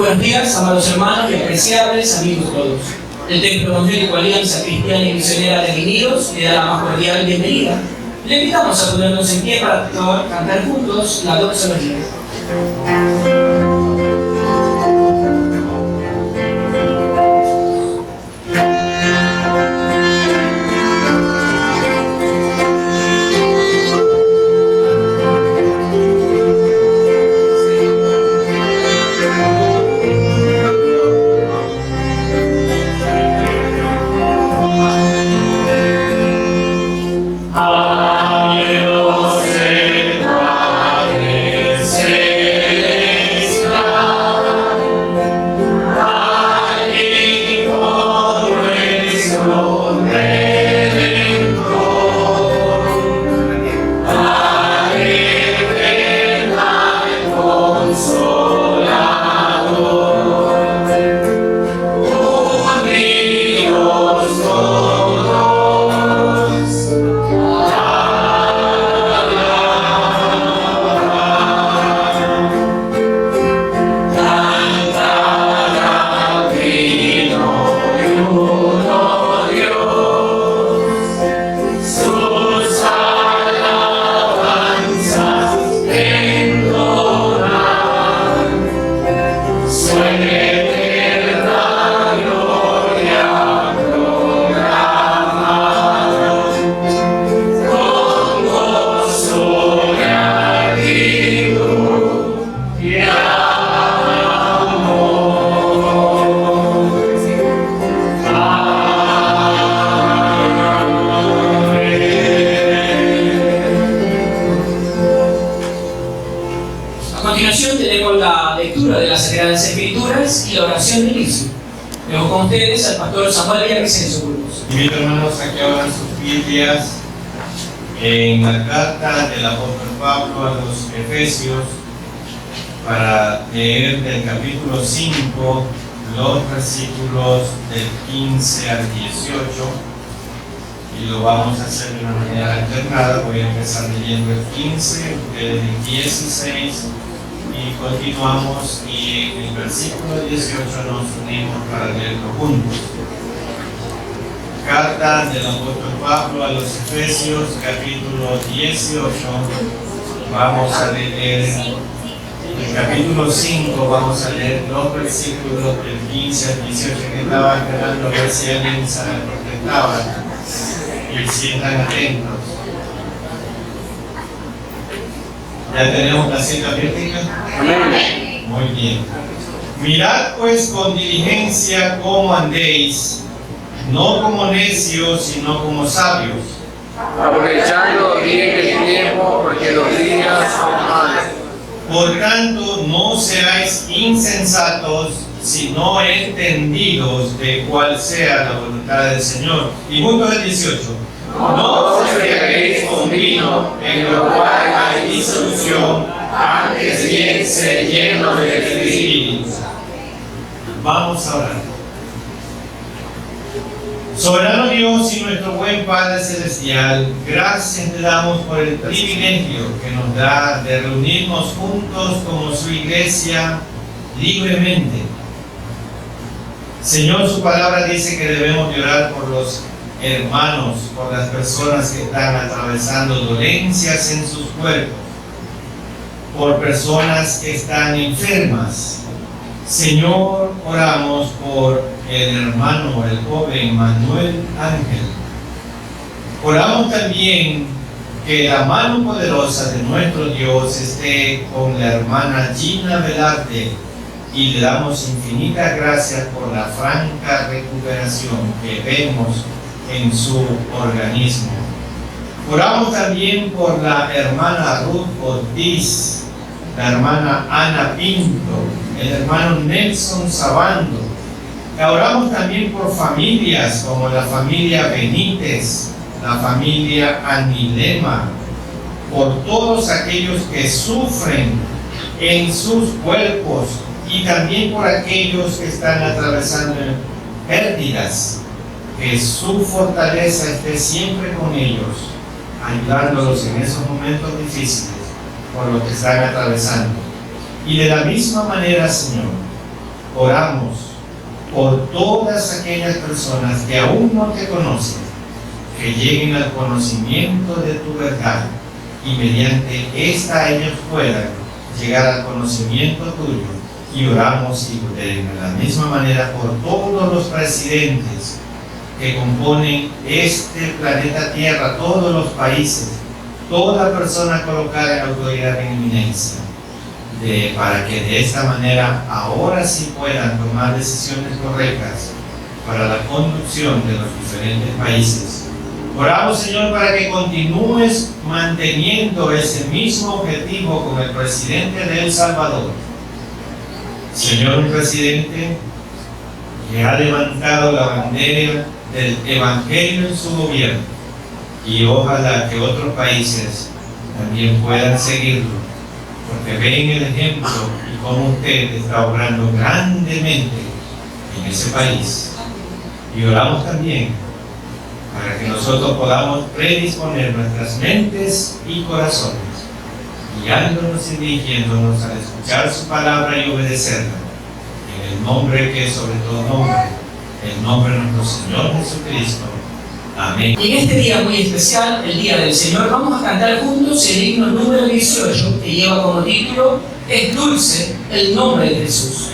Buenos días, amados hermanos y apreciables amigos todos. El Templo Evangélico Alianza Cristiana y Misionera de Vinidos le da la más cordial bienvenida. Le invitamos a ponernos en pie para cantar juntos la doxología. A continuación tenemos la lectura de las Sagradas Escrituras y la oración del inicio. Vemos con ustedes al pastor Samuel Villavicencio Burgos. Invito, hermanos, a que abran sus Biblias en la carta del apóstol Pablo a los Efesios para leer del capítulo 5 los versículos del 15 al 18, y lo vamos a hacer de una manera alternada. Voy a empezar leyendo el 15, ustedes el 16, y continuamos, y en el versículo 18 nos unimos para leerlo juntos. Carta del apóstol Pablo a los Efesios, capítulo 18. Vamos a leer el capítulo 5, vamos a leer los versículos del 15 al 18, que estaba esperando a ver si alguien se contestaba, y si están atentos. ¿Ya tenemos la cita bíblica? Amén. Muy bien. Mirad pues con diligencia cómo andéis, no como necios, sino como sabios, aprovechando bien el tiempo, porque los días son malos. Por tanto, no seáis insensatos, sino entendidos de cuál sea la voluntad del Señor. Y juntos el 18. No os embriaguéis con vino, en lo cual hay disolución, antes bien ser llenos del Espíritu. Vamos a orar. Soberano Dios y nuestro buen Padre Celestial, gracias te damos por el privilegio que nos da de reunirnos juntos como su iglesia libremente. Señor, su palabra dice que debemos de orar por los hermanos, por las personas que están atravesando dolencias en sus cuerpos, por personas que están enfermas. Señor, oramos por el hermano, el joven Manuel Ángel. Oramos también que la mano poderosa de nuestro Dios esté con la hermana Gina Velarte, y le damos infinitas gracias por la franca recuperación que vemos en su organismo. Oramos también por la hermana Ruth Ortiz, la hermana Ana Pinto, el hermano Nelson Sabando. Oramos también por familias como la familia Benítez, la familia Anilema, por todos aquellos que sufren en sus cuerpos, y también por aquellos que están atravesando pérdidas. Que su fortaleza esté siempre con ellos, ayudándolos en esos momentos difíciles por lo que están atravesando. Y de la misma manera, Señor, oramos por todas aquellas personas que aún no te conocen, que lleguen al conocimiento de tu verdad y mediante esta ellos puedan llegar al conocimiento tuyo. Y oramos y de la misma manera por todos los presidentes que componen este planeta Tierra, todos los países, toda persona colocada en autoridad en eminencia, para que de esta manera ahora sí puedan tomar decisiones correctas para la conducción de los diferentes países. Oramos, Señor, para que continúes manteniendo ese mismo objetivo con el presidente de El Salvador. Señor, un presidente que ha levantado la bandera del Evangelio en su gobierno, y ojalá que otros países también puedan seguirlo, porque ven el ejemplo y cómo usted está obrando grandemente en ese país. Y oramos también para que nosotros podamos predisponer nuestras mentes y corazones, guiándonos y dirigiéndonos a escuchar su palabra y obedecerla, en el nombre que es sobre todo nombre, el nombre de nuestro Señor Jesucristo. Amén. Y en este día muy especial, el Día del Señor, vamos a cantar juntos el himno número 18, que lleva como título "Es dulce el nombre de Jesús".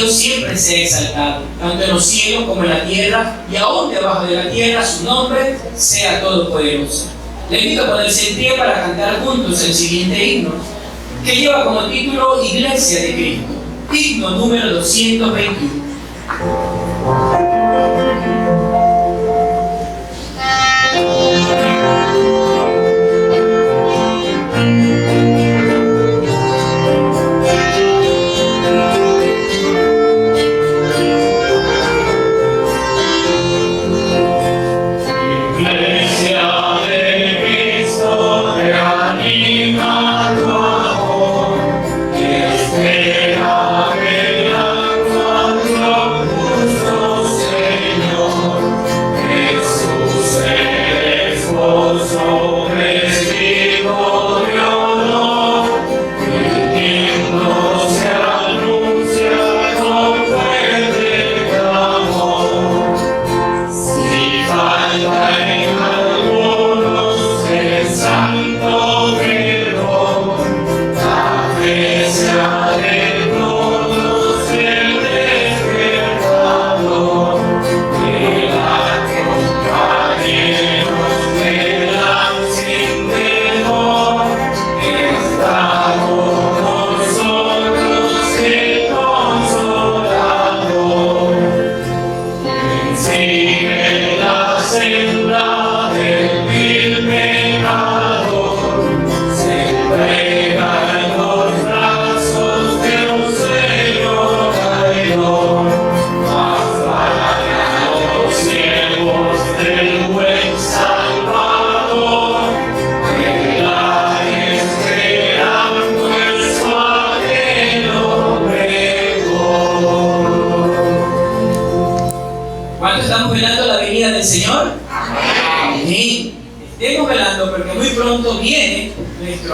Siempre sea exaltado, tanto en los cielos como en la tierra, y aún debajo de la tierra su nombre sea todopoderoso. Le invito a ponerse en pie para cantar juntos el siguiente himno, que lleva como título Iglesia de Cristo, himno número 221.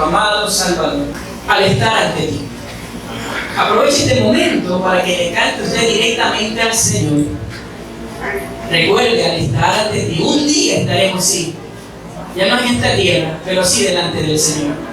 nuestro amado Salvador, al estar ante ti. Aproveche este momento para que le cante usted directamente al Señor. Recuerde, al estar ante ti, un día estaremos así, ya no en esta tierra, pero sí delante del Señor.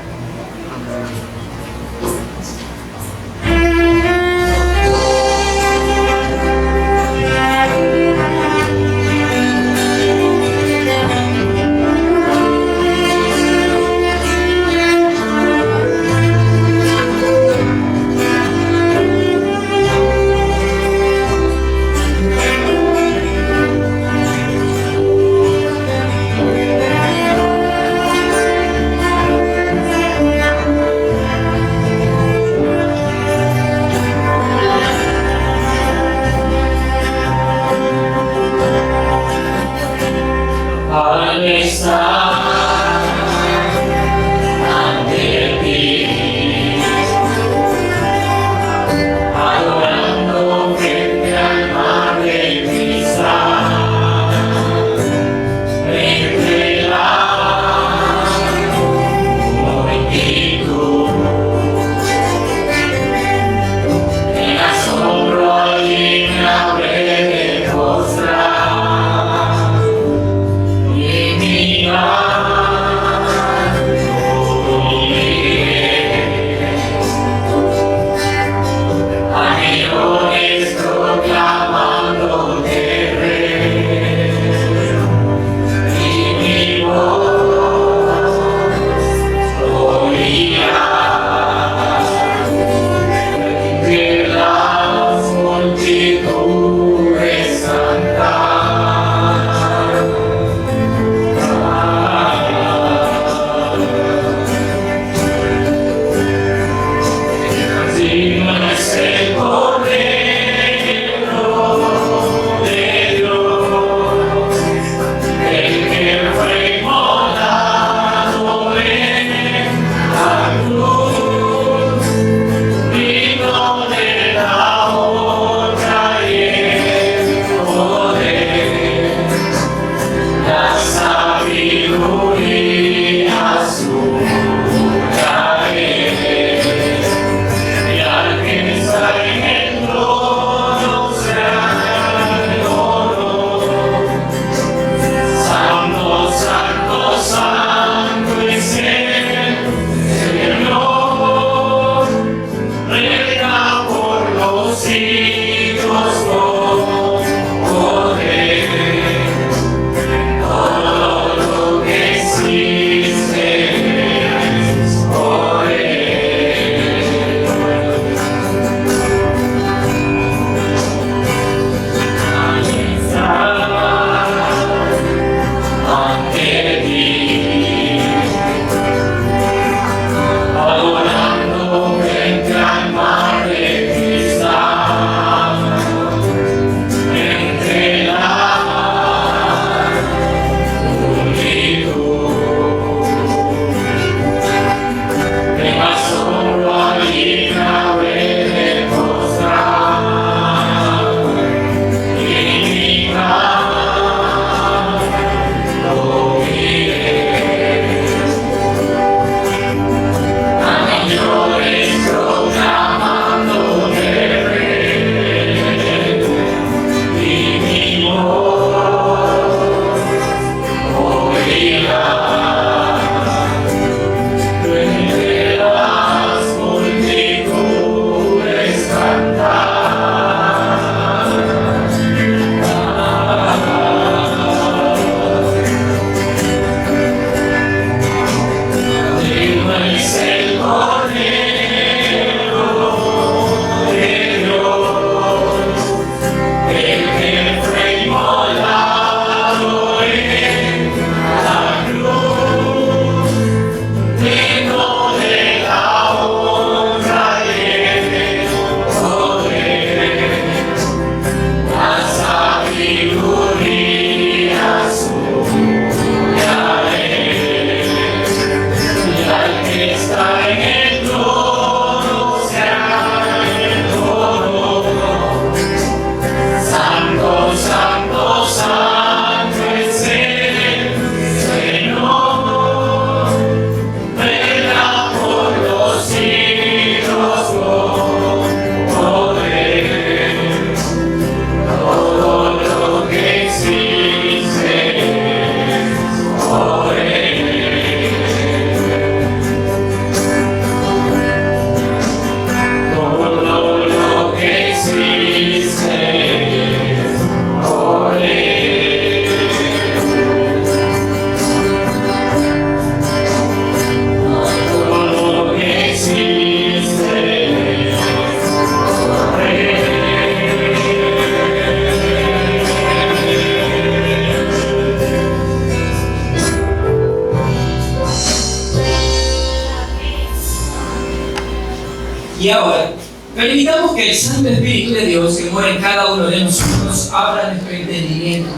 Y ahora, permitamos que el Santo Espíritu de Dios que mora en cada uno de nosotros abra nuestro entendimiento,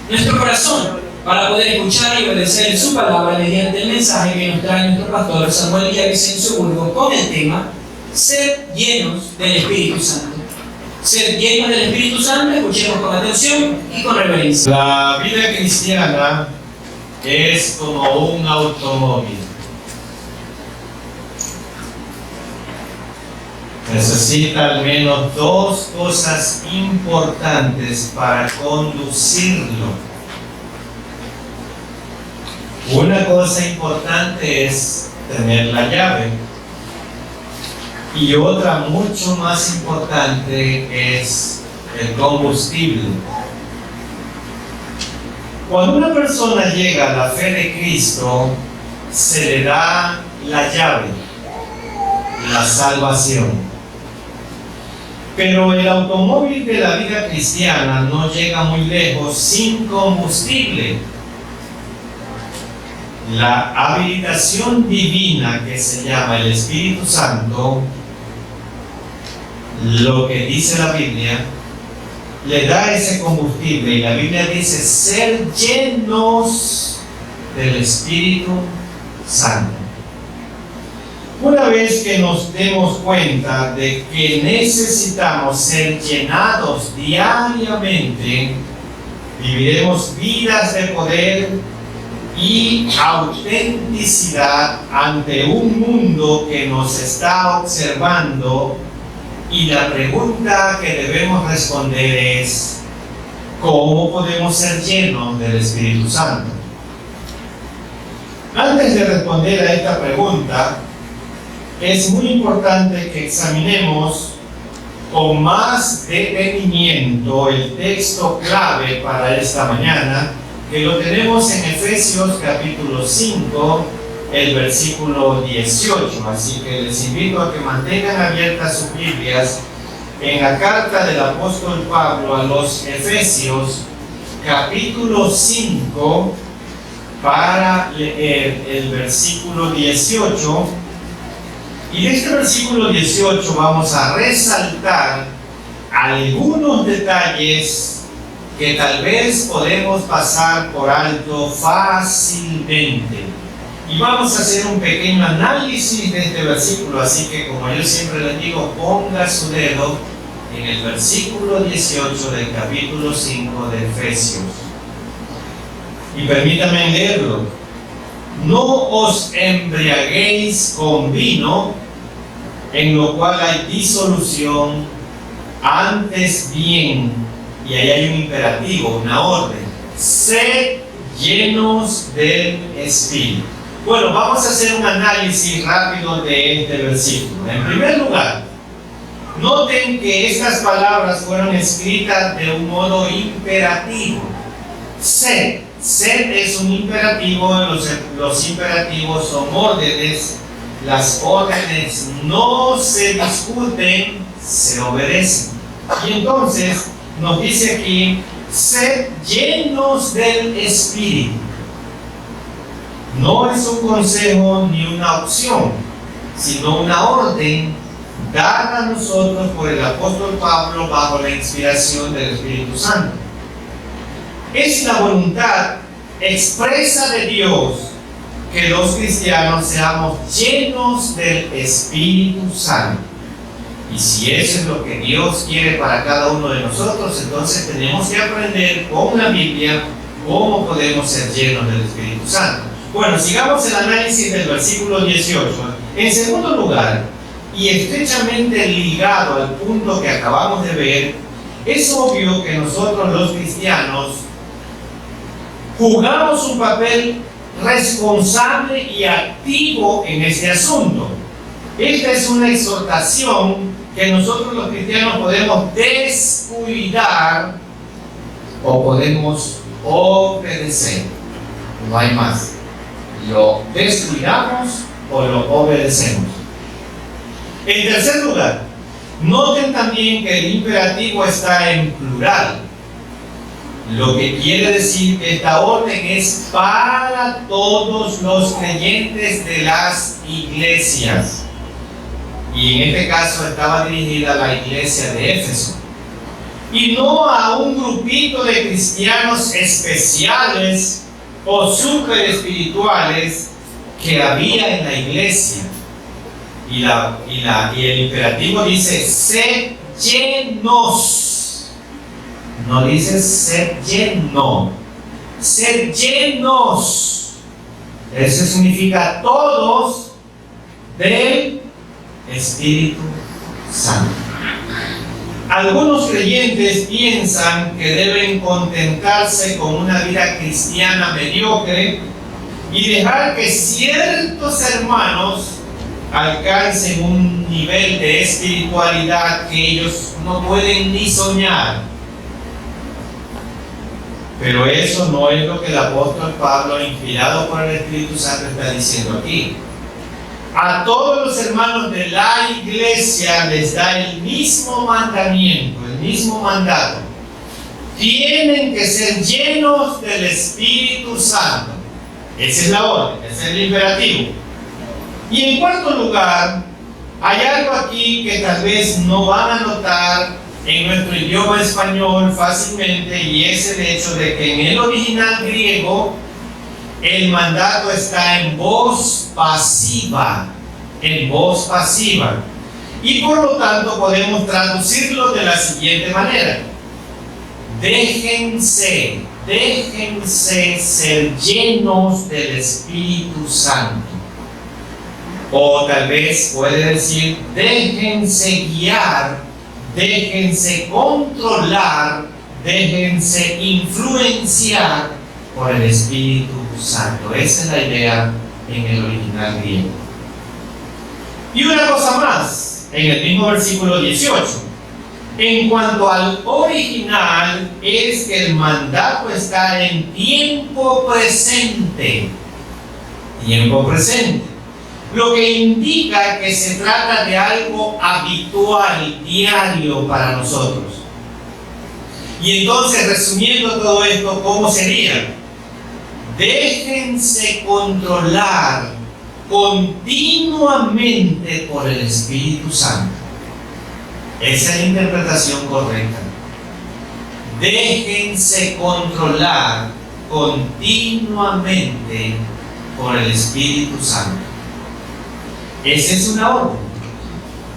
nuestro corazón, para poder escuchar y obedecer su palabra mediante el mensaje que nos trae nuestro pastor Samuel Villavicencio Burgos con el tema ser llenos del Espíritu Santo. Ser llenos del Espíritu Santo, escuchemos con atención y con reverencia. La vida cristiana es como un automóvil. Necesita al menos dos cosas importantes para conducirlo. Una cosa importante es tener la llave y otra mucho más importante es el combustible. Cuando una persona llega a la fe de Cristo, se le da la llave, la salvación. Pero el automóvil de la vida cristiana no llega muy lejos sin combustible. La habilitación divina que se llama el Espíritu Santo, lo que dice la Biblia, le da ese combustible, y la Biblia dice ser llenos del Espíritu Santo. Una vez que nos demos cuenta de que necesitamos ser llenados diariamente, viviremos vidas de poder y autenticidad ante un mundo que nos está observando, y la pregunta que debemos responder es: ¿cómo podemos ser llenos del Espíritu Santo? Antes de responder a esta pregunta, es muy importante que examinemos con más detenimiento el texto clave para esta mañana, que lo tenemos en Efesios capítulo 5, el versículo 18. Así que les invito a que mantengan abiertas sus Biblias en la carta del apóstol Pablo a los Efesios, capítulo 5, para leer el versículo 18. Y de este versículo 18 vamos a resaltar algunos detalles que tal vez podemos pasar por alto fácilmente. Y vamos a hacer un pequeño análisis de este versículo, así que, como yo siempre les digo, ponga su dedo en el versículo 18 del capítulo 5 de Efesios. Y permítanme leerlo. No os embriaguéis con vino, en lo cual hay disolución, antes bien, y ahí hay un imperativo, una orden, sed llenos del Espíritu. Bueno, vamos a hacer un análisis rápido de este versículo. En primer lugar, noten que estas palabras fueron escritas de un modo imperativo. Sed. Sed es un imperativo, los imperativos son órdenes. Las órdenes no se discuten, se obedecen. Y entonces nos dice aquí: sed llenos del Espíritu. No es un consejo ni una opción, sino una orden dada a nosotros por el apóstol Pablo bajo la inspiración del Espíritu Santo. Es la voluntad expresa de Dios que los cristianos seamos llenos del Espíritu Santo. Y si eso es lo que Dios quiere para cada uno de nosotros, entonces tenemos que aprender con la Biblia cómo podemos ser llenos del Espíritu Santo. Bueno, sigamos el análisis del versículo 18. En segundo lugar, y estrechamente ligado al punto que acabamos de ver, es obvio que nosotros los cristianos jugamos un papel responsable y activo en este asunto. Esta es una exhortación que nosotros los cristianos podemos descuidar o podemos obedecer. No hay más. Lo descuidamos o lo obedecemos. En tercer lugar, noten también que el imperativo está en plural, lo que quiere decir que esta orden es para todos los creyentes de las iglesias. Y en este caso estaba dirigida a la iglesia de Éfeso. Y no a un grupito de cristianos especiales o super espirituales que había en la iglesia. Y el imperativo dice: sed llenos. No dice sed lleno. Sed llenos. Eso significa todos del Espíritu Santo. Algunos creyentes piensan que deben contentarse con una vida cristiana mediocre y dejar que ciertos hermanos alcancen un nivel de espiritualidad que ellos no pueden ni soñar. Pero eso no es lo que el apóstol Pablo, inspirado por el Espíritu Santo, está diciendo aquí. A todos los hermanos de la iglesia les da el mismo mandamiento, el mismo mandato. Tienen que ser llenos del Espíritu Santo. Esa es la orden, ese es el imperativo. Y en cuarto lugar, hay algo aquí que tal vez no van a notar en nuestro idioma español fácilmente, y es el hecho de que en el original griego el mandato está en voz pasiva, y por lo tanto podemos traducirlo de la siguiente manera: déjense ser llenos del Espíritu Santo. O tal vez puede decir: déjense guiar, déjense controlar, déjense influenciar por el Espíritu Santo. Esa es la idea en el original griego. Y una cosa más, en el mismo versículo 18. En cuanto al original, es que el mandato está en tiempo presente. Tiempo presente. Lo que indica que se trata de algo habitual, diario para nosotros. Y entonces, resumiendo todo esto, ¿cómo sería? Déjense controlar continuamente por el Espíritu Santo. Esa es la interpretación correcta. Déjense controlar continuamente por el Espíritu Santo. Esa es una orden.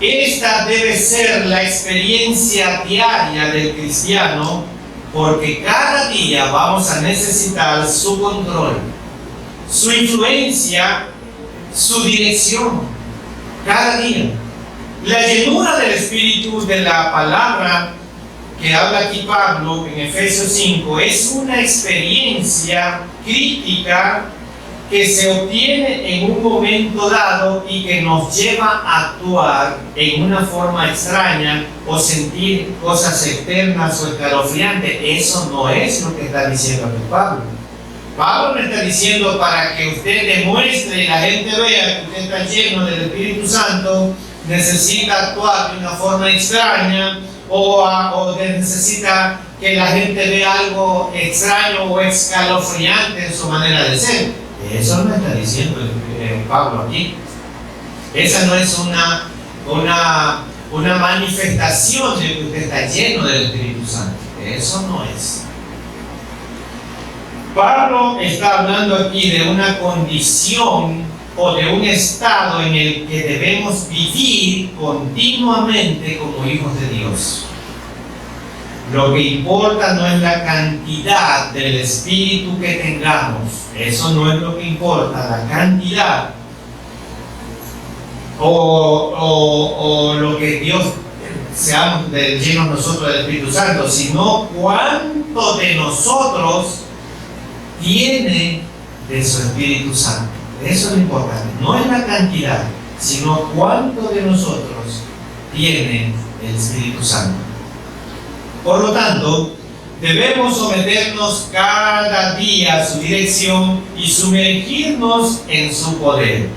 Esta debe ser la experiencia diaria del cristiano, porque cada día vamos a necesitar su control, su influencia, su dirección. Cada día. La llenura del Espíritu, de la palabra que habla aquí Pablo en Efesios 5, es una experiencia crítica que se obtiene en un momento dado y que nos lleva a actuar en una forma extraña o sentir cosas externas o escalofriantes. Eso no es lo que está diciendo aquí Pablo. Pablo no está diciendo para que usted demuestre y la gente vea que usted está lleno del Espíritu Santo, necesita actuar de una forma extraña o necesita que la gente vea algo extraño o escalofriante en su manera de ser. Eso no está diciendo Pablo aquí. Esa no es una manifestación de que usted está lleno del Espíritu Santo. Eso no es. Pablo está hablando aquí de una condición o de un estado en el que debemos vivir continuamente como hijos de Dios. Lo que importa no es la cantidad del Espíritu que tengamos. Eso no es lo que importa, la cantidad. O lo que Dios seamos llenos nosotros del Espíritu Santo, sino cuánto de nosotros tiene de su Espíritu Santo. Eso es lo importante. No es la cantidad, sino cuánto de nosotros tiene el Espíritu Santo. Por lo tanto, debemos someternos cada día a su dirección y sumergirnos en su poder.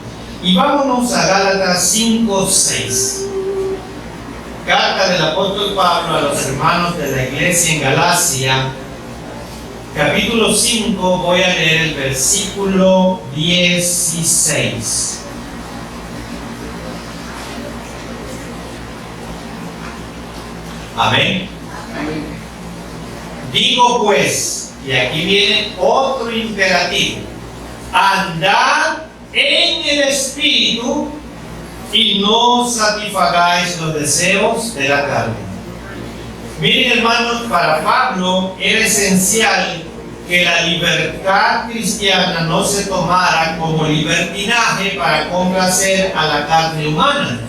Y vámonos a Gálatas 5:6. Carta del apóstol Pablo a los hermanos de la iglesia en Galacia, capítulo 5, voy a leer el versículo 16. Amén. Digo pues, y aquí viene otro imperativo: andad en el Espíritu y no satisfagáis los deseos de la carne. Miren, hermanos, para Pablo era esencial que la libertad cristiana no se tomara como libertinaje para complacer a la carne humana,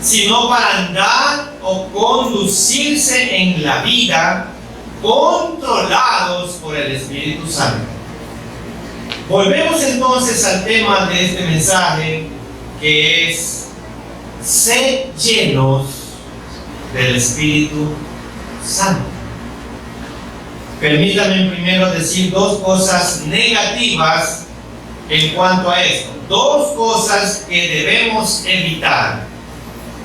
sino para andar o conducirse en la vida controlados por el Espíritu Santo. Volvemos entonces al tema de este mensaje, que es: sed llenos del Espíritu Santo. Permítanme primero decir dos cosas negativas en cuanto a esto, dos cosas que debemos evitar.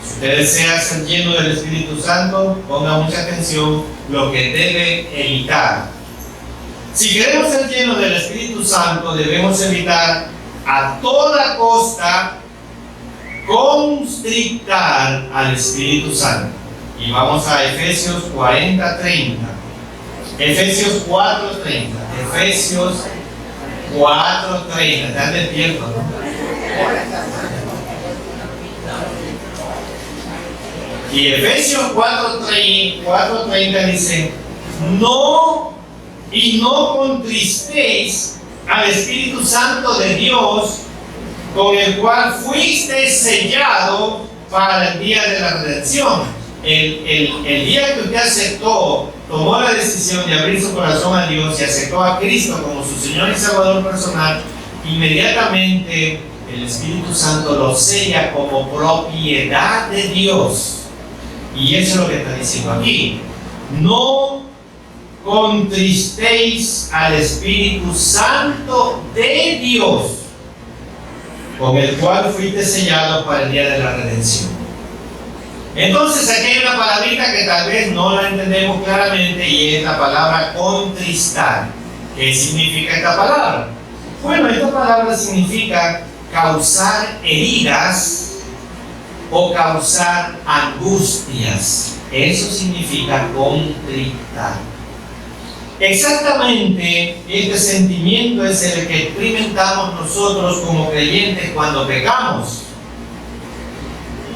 Si usted desea ser lleno del Espíritu Santo, ponga mucha atención lo que debe evitar. Si queremos ser llenos del Espíritu Santo, debemos evitar a toda costa constrictar al Espíritu Santo. Y vamos a Efesios 40:30. Efesios 4:30. Efesios 4:30. Están despiertos, ¿no? Y Efesios 4:30 dice: no contristéis al Espíritu Santo de Dios, con el cual fuisteis sellados para el día de la redención. El día que usted aceptó, tomó la decisión de abrir su corazón a Dios y aceptó a Cristo como su Señor y Salvador personal, inmediatamente el Espíritu Santo lo sella como propiedad de Dios. Y eso es lo que está diciendo aquí: no contristéis al Espíritu Santo de Dios, con el cual fuiste sellado para el día de la redención. Entonces aquí hay una palabrita que tal vez no la entendemos claramente, y es la palabra contristar. ¿Qué significa esta palabra? Bueno, esta palabra significa causar heridas o causar angustias. Eso significa contristar. Exactamente este sentimiento es el que experimentamos nosotros como creyentes cuando pecamos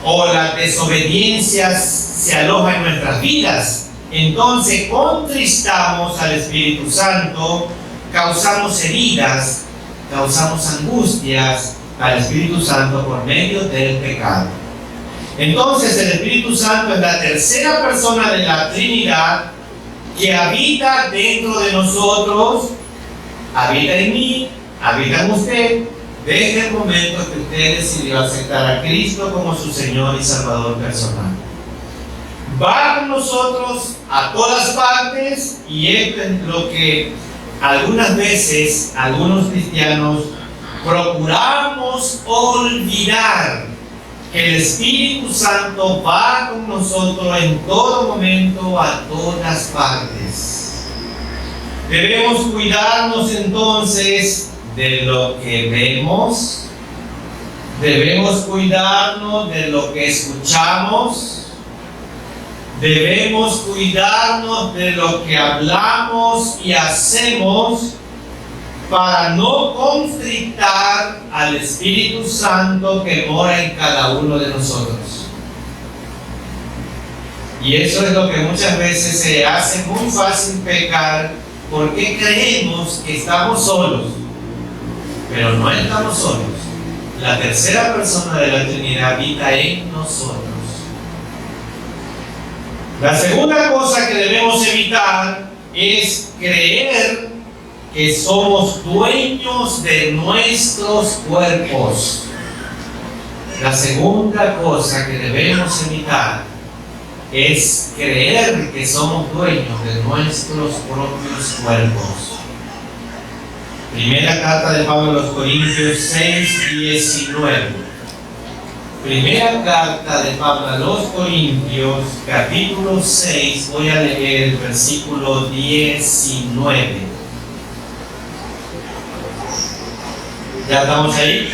o las desobediencias se alojan en nuestras vidas. Entonces contristamos al Espíritu Santo, causamos heridas, causamos angustias al Espíritu Santo por medio del pecado. Entonces el Espíritu Santo es la tercera persona de la Trinidad que habita dentro de nosotros, habita en mí, habita en usted, desde el momento que usted decidió aceptar a Cristo como su Señor y Salvador personal. Va con nosotros a todas partes, y esto es lo que algunas veces algunos cristianos procuramos olvidar: que el Espíritu Santo va con nosotros en todo momento, a todas partes. Debemos cuidarnos entonces de lo que vemos, debemos cuidarnos de lo que escuchamos, debemos cuidarnos de lo que hablamos y hacemos, para no constrictar al Espíritu Santo que mora en cada uno de nosotros. Y eso es lo que muchas veces se hace muy fácil pecar, porque creemos que estamos solos, pero no estamos solos. La tercera persona de la Trinidad habita en nosotros. La segunda cosa que debemos evitar es creer que somos dueños de nuestros cuerpos. La segunda cosa que debemos evitar es creer que somos dueños de nuestros propios cuerpos. Primera carta de Pablo a los Corintios 6:19. Primera carta de Pablo a los Corintios, capítulo 6, voy a leer el versículo 19. ¿Ya estamos ahí?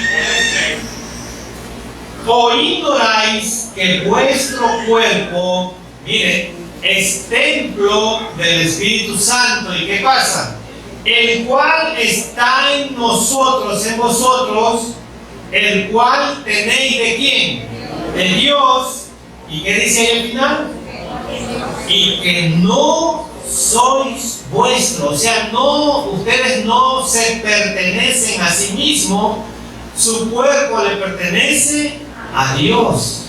¿O ignoráis que vuestro cuerpo mire, es templo del Espíritu Santo. ¿Y qué pasa? El cual está en nosotros, en vosotros, el cual tenéis ¿de quién? De Dios. ¿Y qué dice ahí al final? Y que no sois vuestros, o sea, ustedes no se pertenecen a sí mismos, su cuerpo le pertenece a Dios.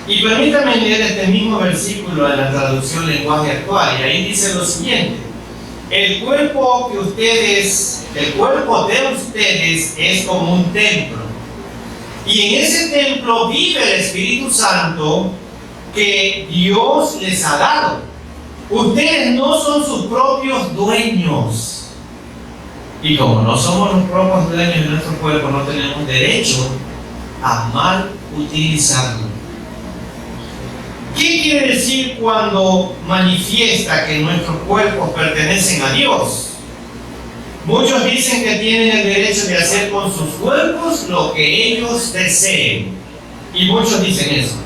Y permítanme leer este mismo versículo en la traducción lenguaje actual, y ahí dice lo siguiente: el cuerpo de ustedes es como un templo, y en ese templo vive el Espíritu Santo que Dios les ha dado. Ustedes no son sus propios dueños. Y como no somos los propios dueños de nuestro cuerpo, no tenemos derecho a mal utilizarlo. ¿Qué quiere decir cuando manifiesta que nuestros cuerpos pertenecen a Dios? Muchos dicen que tienen el derecho de hacer con sus cuerpos lo que ellos deseen. Y muchos dicen eso.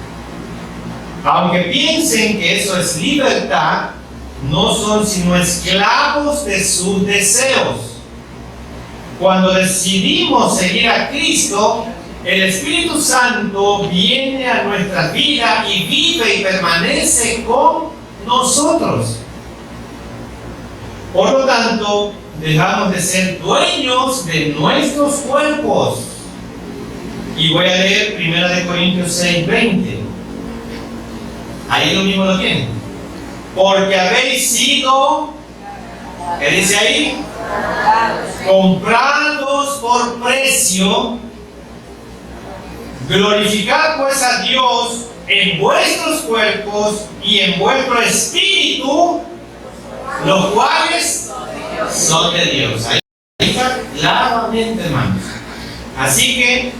Aunque piensen que eso es libertad, no son sino esclavos de sus deseos. Cuando decidimos seguir a Cristo, el Espíritu Santo viene a nuestras vidas y vive y permanece con nosotros. Por lo tanto, dejamos de ser dueños de nuestros cuerpos. Y voy a leer 1 Corintios 6:20. Ahí lo mismo lo tienen. Porque habéis sido, ¿qué dice ahí? Comprados por precio. Glorificad pues a Dios en vuestros cuerpos y en vuestro espíritu, los cuales son de Dios. Ahí está claramente, hermanos. Así que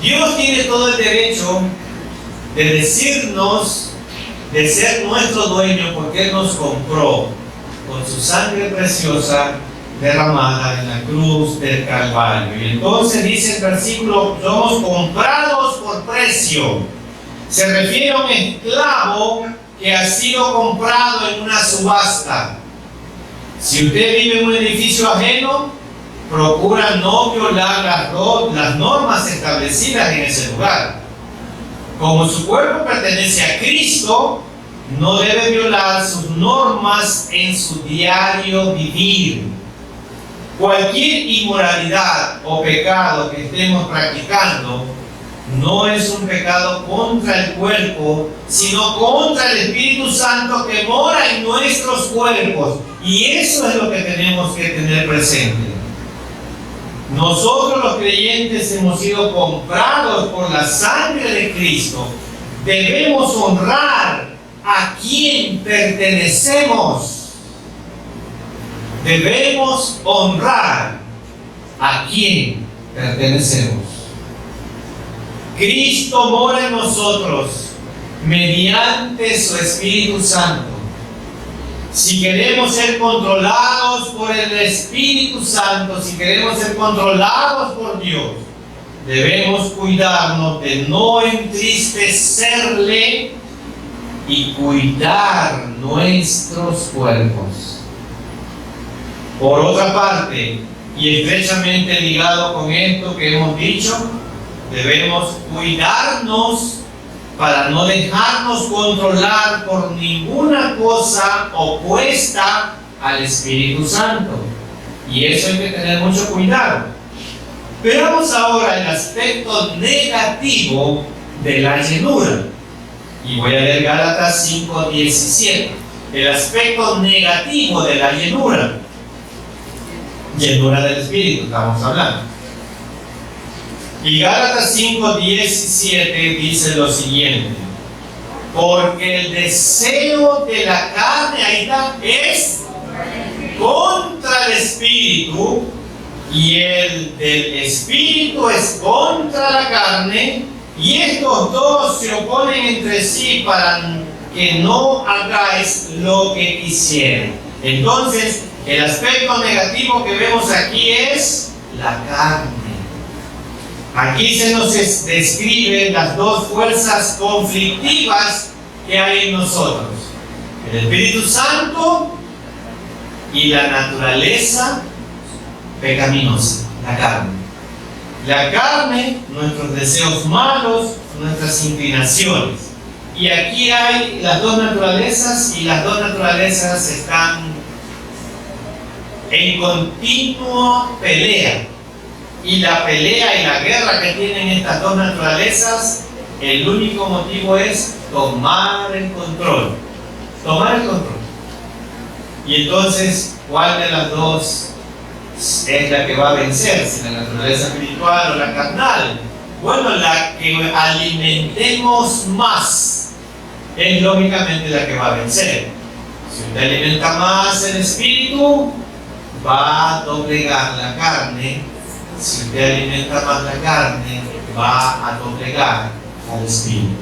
Dios tiene todo el derecho de decirnos, de ser nuestro dueño, porque Él nos compró con su sangre preciosa derramada en la cruz del Calvario. Y entonces dice el versículo: somos comprados por precio. Se refiere a un esclavo que ha sido comprado en una subasta. Si usted vive en un edificio ajeno, procura no violar las normas establecidas en ese lugar. Como su cuerpo pertenece a Cristo, no debe violar sus normas en su diario vivir. Cualquier inmoralidad o pecado que estemos practicando no es un pecado contra el cuerpo, sino contra el Espíritu Santo que mora en nuestros cuerpos. Y eso es lo que tenemos que tener presente. Nosotros los creyentes hemos sido comprados por la sangre de Cristo. Debemos honrar a quien pertenecemos. Debemos honrar a quien pertenecemos. Cristo mora en nosotros mediante su Espíritu Santo. Si queremos ser controlados por el Espíritu Santo, si queremos ser controlados por Dios, debemos cuidarnos de no entristecerle y cuidar nuestros cuerpos. Por otra parte, y estrechamente ligado con esto que hemos dicho, debemos cuidarnos para no dejarnos controlar por ninguna cosa opuesta al Espíritu Santo. Y eso hay que tener mucho cuidado. Veamos ahora el aspecto negativo de la llenura. Y voy a leer Gálatas 5:17. El aspecto negativo de la llenura. Llenura del Espíritu, estamos hablando. Y Gálatas 5:17 dice lo siguiente: porque el deseo de la carne, ahí está, es contra el Espíritu, y el del Espíritu es contra la carne, y estos dos se oponen entre sí para que no hagáis lo que quisieren. Entonces, el aspecto negativo que vemos aquí es la carne. Aquí se nos describen las dos fuerzas conflictivas ¿qué hay en nosotros? El Espíritu Santo y la naturaleza pecaminosa, la carne. La carne, nuestros deseos malos, nuestras inclinaciones. Y aquí hay las dos naturalezas, y las dos naturalezas están en continua pelea. Y la pelea y la guerra que tienen estas dos naturalezas, el único motivo es tomar el control. Tomar el control. Y entonces, ¿cuál de las dos es la que va a vencer? Si la naturaleza espiritual o la carnal. Bueno, la que alimentemos más es lógicamente la que va a vencer. Si usted alimenta más el espíritu, va a doblegar la carne. Si usted alimenta más la carne, va a doblegar al espíritu.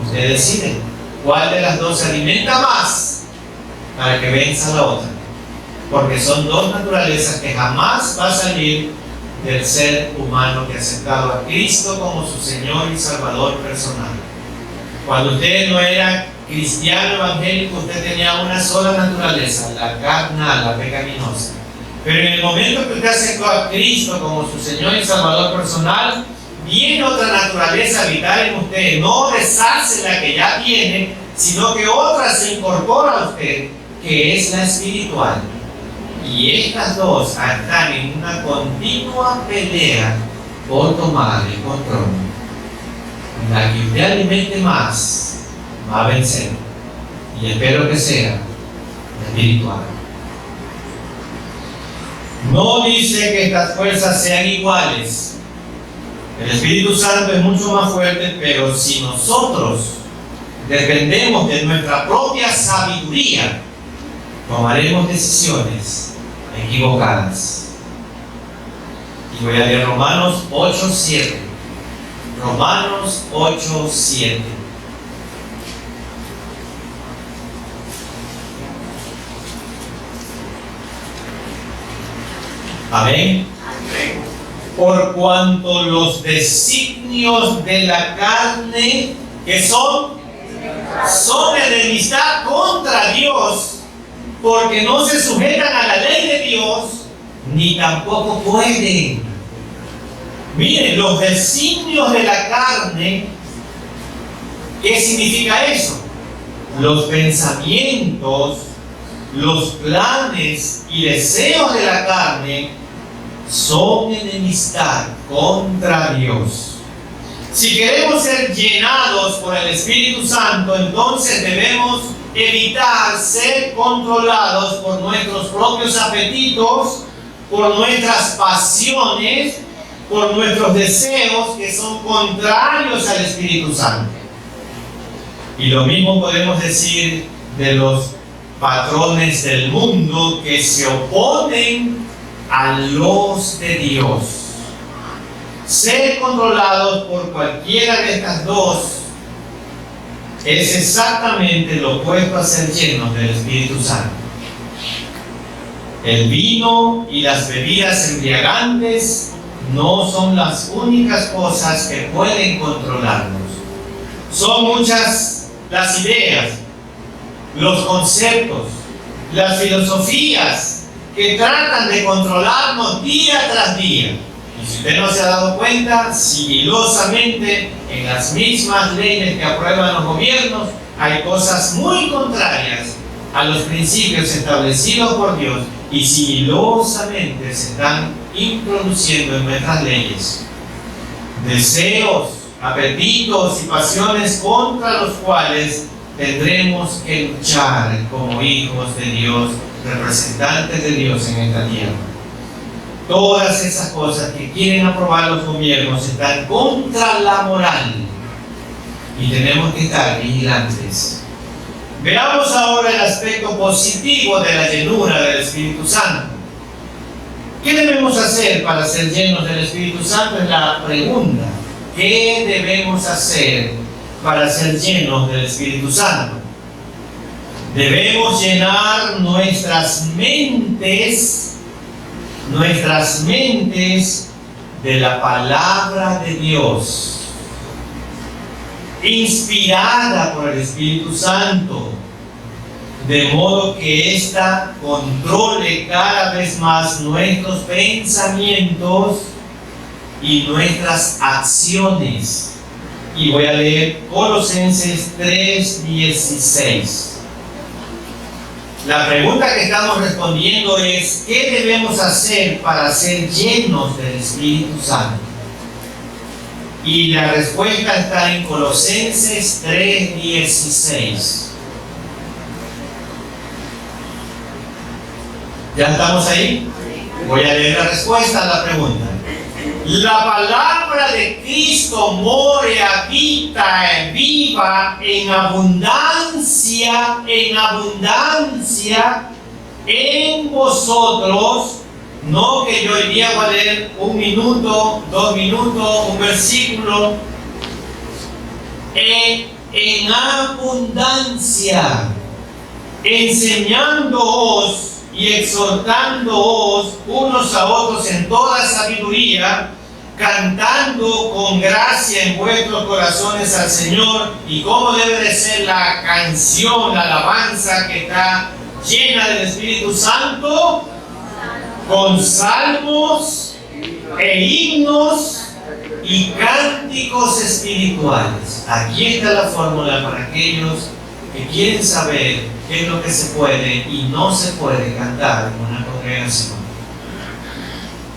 Usted decide cuál de las dos se alimenta más para que venza la otra. Porque son dos naturalezas que jamás va a salir del ser humano que ha aceptado a Cristo como su Señor y Salvador personal. Cuando usted no era cristiano evangélico, usted tenía una sola naturaleza, la carnal, la pecaminosa. Pero en el momento que usted aceptó a Cristo como su Señor y Salvador personal, viene otra naturaleza a habitar en usted. No deshace la que ya tiene, sino que otra se incorpora a usted, que es la espiritual. Y estas dos están en una continua pelea por tomar el control. La que usted alimente más va a vencer. Y espero que sea la espiritual. No dice que estas fuerzas sean iguales. El Espíritu Santo es mucho más fuerte, pero si nosotros dependemos de nuestra propia sabiduría, tomaremos decisiones equivocadas. Y voy a leer Romanos 8:7. Romanos 8:7. Amén. Por cuanto los designios de la carne, que son enemistad contra Dios, porque no se sujetan a la ley de Dios, ni tampoco pueden. Miren, los designios de la carne, ¿qué significa eso? Los pensamientos, los planes y deseos de la carne son enemistad contra Dios. Si queremos ser llenados por el Espíritu Santo, entonces debemos evitar ser controlados por nuestros propios apetitos, por nuestras pasiones, por nuestros deseos que son contrarios al Espíritu Santo. Y lo mismo podemos decir de los patrones del mundo que se oponen a los de Dios. Ser controlados por cualquiera de estas dos es exactamente lo opuesto a ser llenos del Espíritu Santo. El vino y las bebidas embriagantes no son las únicas cosas que pueden controlarnos. Son muchas las ideas, los conceptos, las filosofías que tratan de controlarnos día tras día. Y si usted no se ha dado cuenta, sigilosamente en las mismas leyes que aprueban los gobiernos hay cosas muy contrarias a los principios establecidos por Dios y sigilosamente se están introduciendo en nuestras leyes. Deseos, apetitos y pasiones contra los cuales tendremos que luchar como hijos de Dios, representantes de Dios en esta tierra. Todas esas cosas que quieren aprobar los gobiernos están contra la moral y tenemos que estar vigilantes. Veamos ahora el aspecto positivo de la llenura del Espíritu Santo. ¿Qué debemos hacer para ser llenos del Espíritu Santo? Es la pregunta. ¿Qué debemos hacer para ser llenos del Espíritu Santo? Debemos llenar nuestras mentes de la palabra de Dios. inspirada por el Espíritu Santo, de modo que ésta controle cada vez más nuestros pensamientos y nuestras acciones. Y voy a leer Colosenses 3:16. La pregunta que estamos respondiendo es: ¿qué debemos hacer para ser llenos del Espíritu Santo? Y la respuesta está en Colosenses 3:16. ¿Ya estamos ahí? Voy a leer la respuesta a la pregunta. La palabra de Cristo more, habita, viva en abundancia en vosotros. No que yo hoy día voy a leer 1 minuto, 2 minutos, un versículo. En abundancia, enseñándoos y exhortándoos unos a otros en toda sabiduría, cantando con gracia en vuestros corazones al Señor. ¿Y cómo debe de ser la canción, la alabanza que está llena del Espíritu Santo? Con salmos e himnos y cánticos espirituales. Aquí está la fórmula para aquellos que quieren saber qué es lo que se puede y no se puede cantar en una congregación.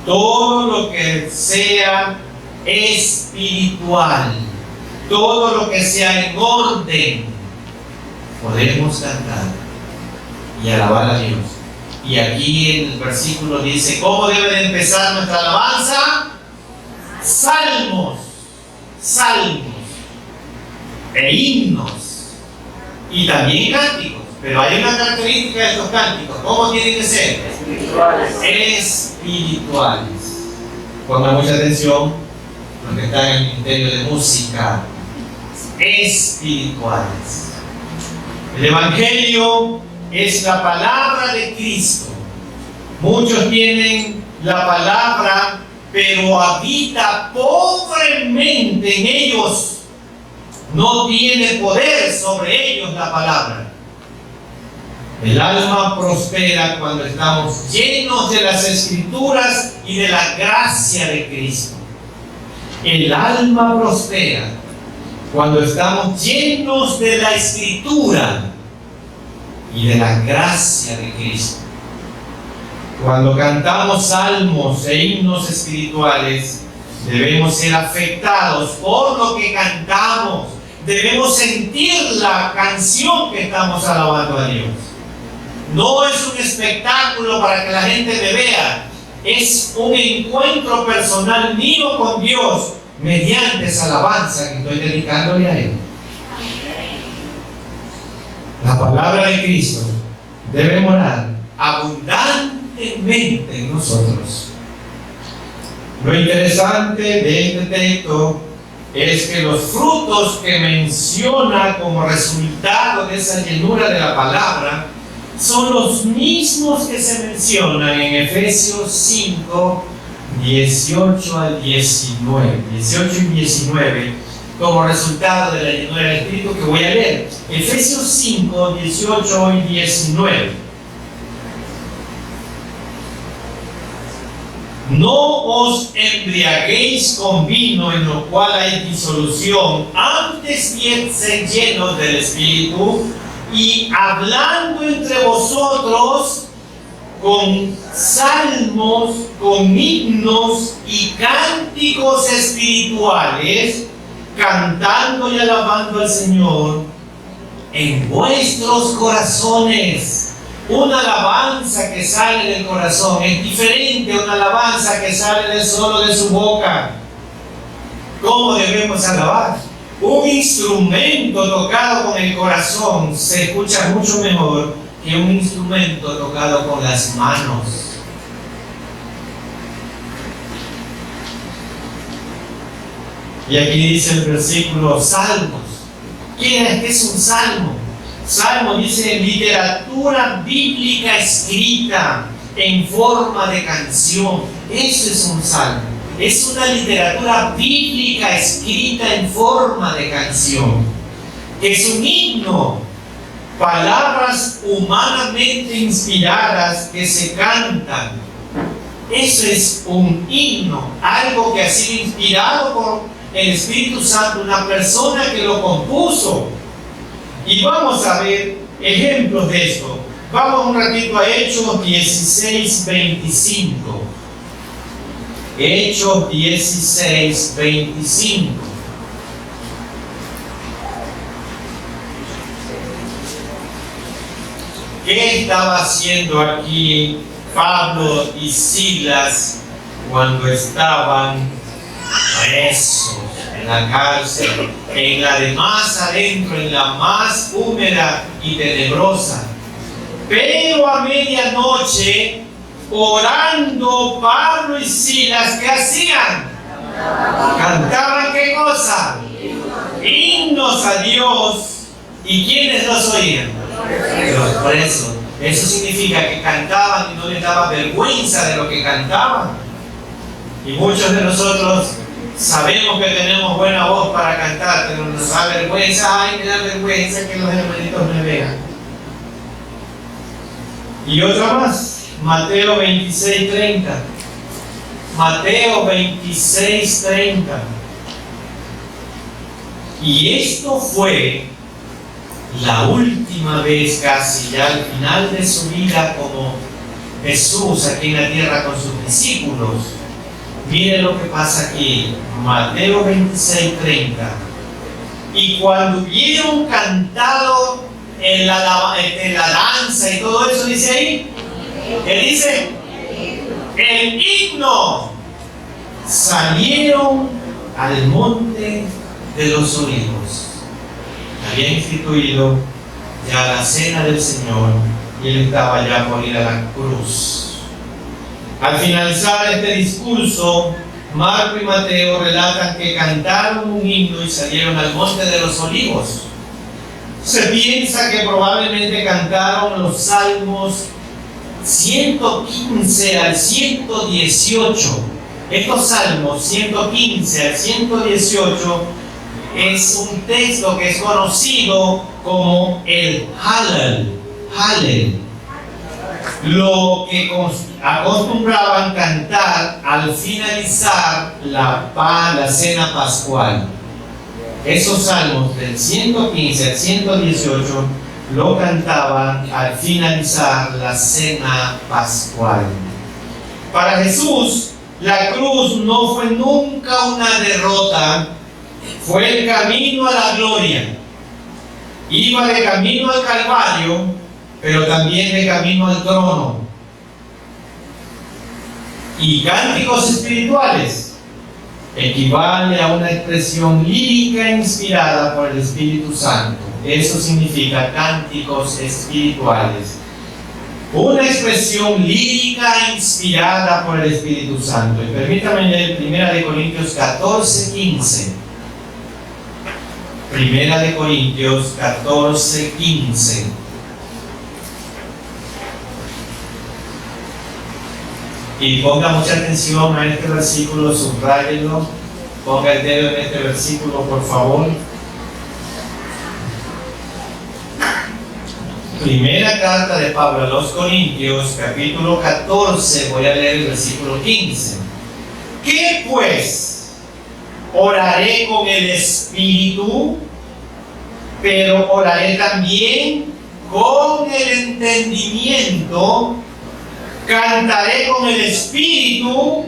Todo lo que sea espiritual, todo lo que sea en orden, podemos cantar y alabar a Dios. Y aquí en el versículo dice: ¿cómo debe de empezar nuestra alabanza? Salmos e himnos y también cánticos. Pero hay una característica de estos cánticos. ¿Cómo tienen que ser? Espirituales. Pongan mucha atención los que están en el ministerio de música. Espirituales. El Evangelio es la palabra de Cristo. Muchos tienen la palabra, pero habita pobremente en ellos. No tiene poder sobre ellos la palabra. El alma prospera cuando estamos llenos de las Escrituras y de la gracia de Cristo. El alma prospera cuando estamos llenos de la Escritura y de la gracia de Cristo. Cuando cantamos salmos e himnos espirituales, debemos ser afectados por lo que cantamos. Debemos sentir la canción que estamos alabando a Dios. No es un espectáculo para que la gente me vea. Es un encuentro personal mío con Dios mediante esa alabanza que estoy dedicándole a Él. La palabra de Cristo debe morar abundantemente en nosotros. Lo interesante de este texto es que los frutos que menciona como resultado de esa llenura de la palabra son los mismos que se mencionan en Efesios 5, 18 al 19. 18 y 19 como resultado de la llenura del Espíritu, que voy a leer. Efesios 5, 18 y 19. No os embriaguéis con vino en lo cual hay disolución, antes bien sed llenos del Espíritu, y hablando entre vosotros con salmos, con himnos y cánticos espirituales, cantando y alabando al Señor en vuestros corazones. Una alabanza que sale del corazón es diferente a una alabanza que sale solo de su boca. ¿Cómo debemos alabar? Un instrumento tocado con el corazón se escucha mucho mejor que un instrumento tocado con las manos. Y aquí dice el versículo salmos. ¿Qué es un salmo? Salmo dice literatura bíblica escrita en forma de canción. Eso es un salmo. Es una literatura bíblica escrita en forma de canción. Es un himno, palabras humanamente inspiradas que se cantan. Eso es un himno, algo que ha sido inspirado por el Espíritu Santo, una persona que lo compuso. Y vamos a ver ejemplos de esto. Vamos un ratito a Hechos 16:25. Hechos 16:25. ¿Qué estaba haciendo aquí Pablo y Silas cuando estaban presos en la cárcel, en la de más adentro, en la más húmeda y tenebrosa? Pero a medianoche, orando, Pablo y Silas, ¿qué hacían? ¿Cantaban qué cosa? Himnos a Dios. ¿Y quiénes los oían? Los presos. Eso significa que cantaban y no les daba vergüenza de lo que cantaban. Y muchos de nosotros sabemos que tenemos buena voz para cantar, pero nos da vergüenza. Ay, me da vergüenza que los hermanitos me vean. Y otra más, Mateo 26:30. Mateo 26:30. Y esto fue la última vez, casi ya al final de su vida como Jesús aquí en la tierra con sus discípulos. Miren lo que pasa aquí, Mateo 26:30. Y cuando hubieron cantado en la danza y todo eso, dice ahí, ¿qué dice? El himno. Salieron al monte de los olivos. Había instituido ya la cena del Señor y él estaba ya por ir a la cruz. Al finalizar este discurso, Marco y Mateo relatan que cantaron un himno y salieron al monte de los olivos. Se piensa que probablemente cantaron los salmos 115 al 118. Estos salmos 115 al 118 es un texto que es conocido como el Hallel. Lo que acostumbraban cantar al finalizar la cena pascual. Esos salmos del 115 al 118 lo cantaban al finalizar la cena pascual. Para Jesús, la cruz no fue nunca una derrota, fue el camino a la gloria. Iba de camino al Calvario, pero también de camino al trono. Y cánticos espirituales equivale a una expresión lírica inspirada por el Espíritu Santo. Eso significa cánticos espirituales. Una expresión lírica inspirada por el Espíritu Santo. Y permítame leer 1 Corintios 14:15. 1 Corintios 14:15. Y ponga mucha atención a este versículo, subráyenlo. Ponga el dedo en este versículo, por favor. Primera carta de Pablo a los Corintios, capítulo 14, voy a leer el versículo 15. ¿Qué pues? Oraré con el Espíritu, pero oraré también con el entendimiento. Cantaré con el Espíritu,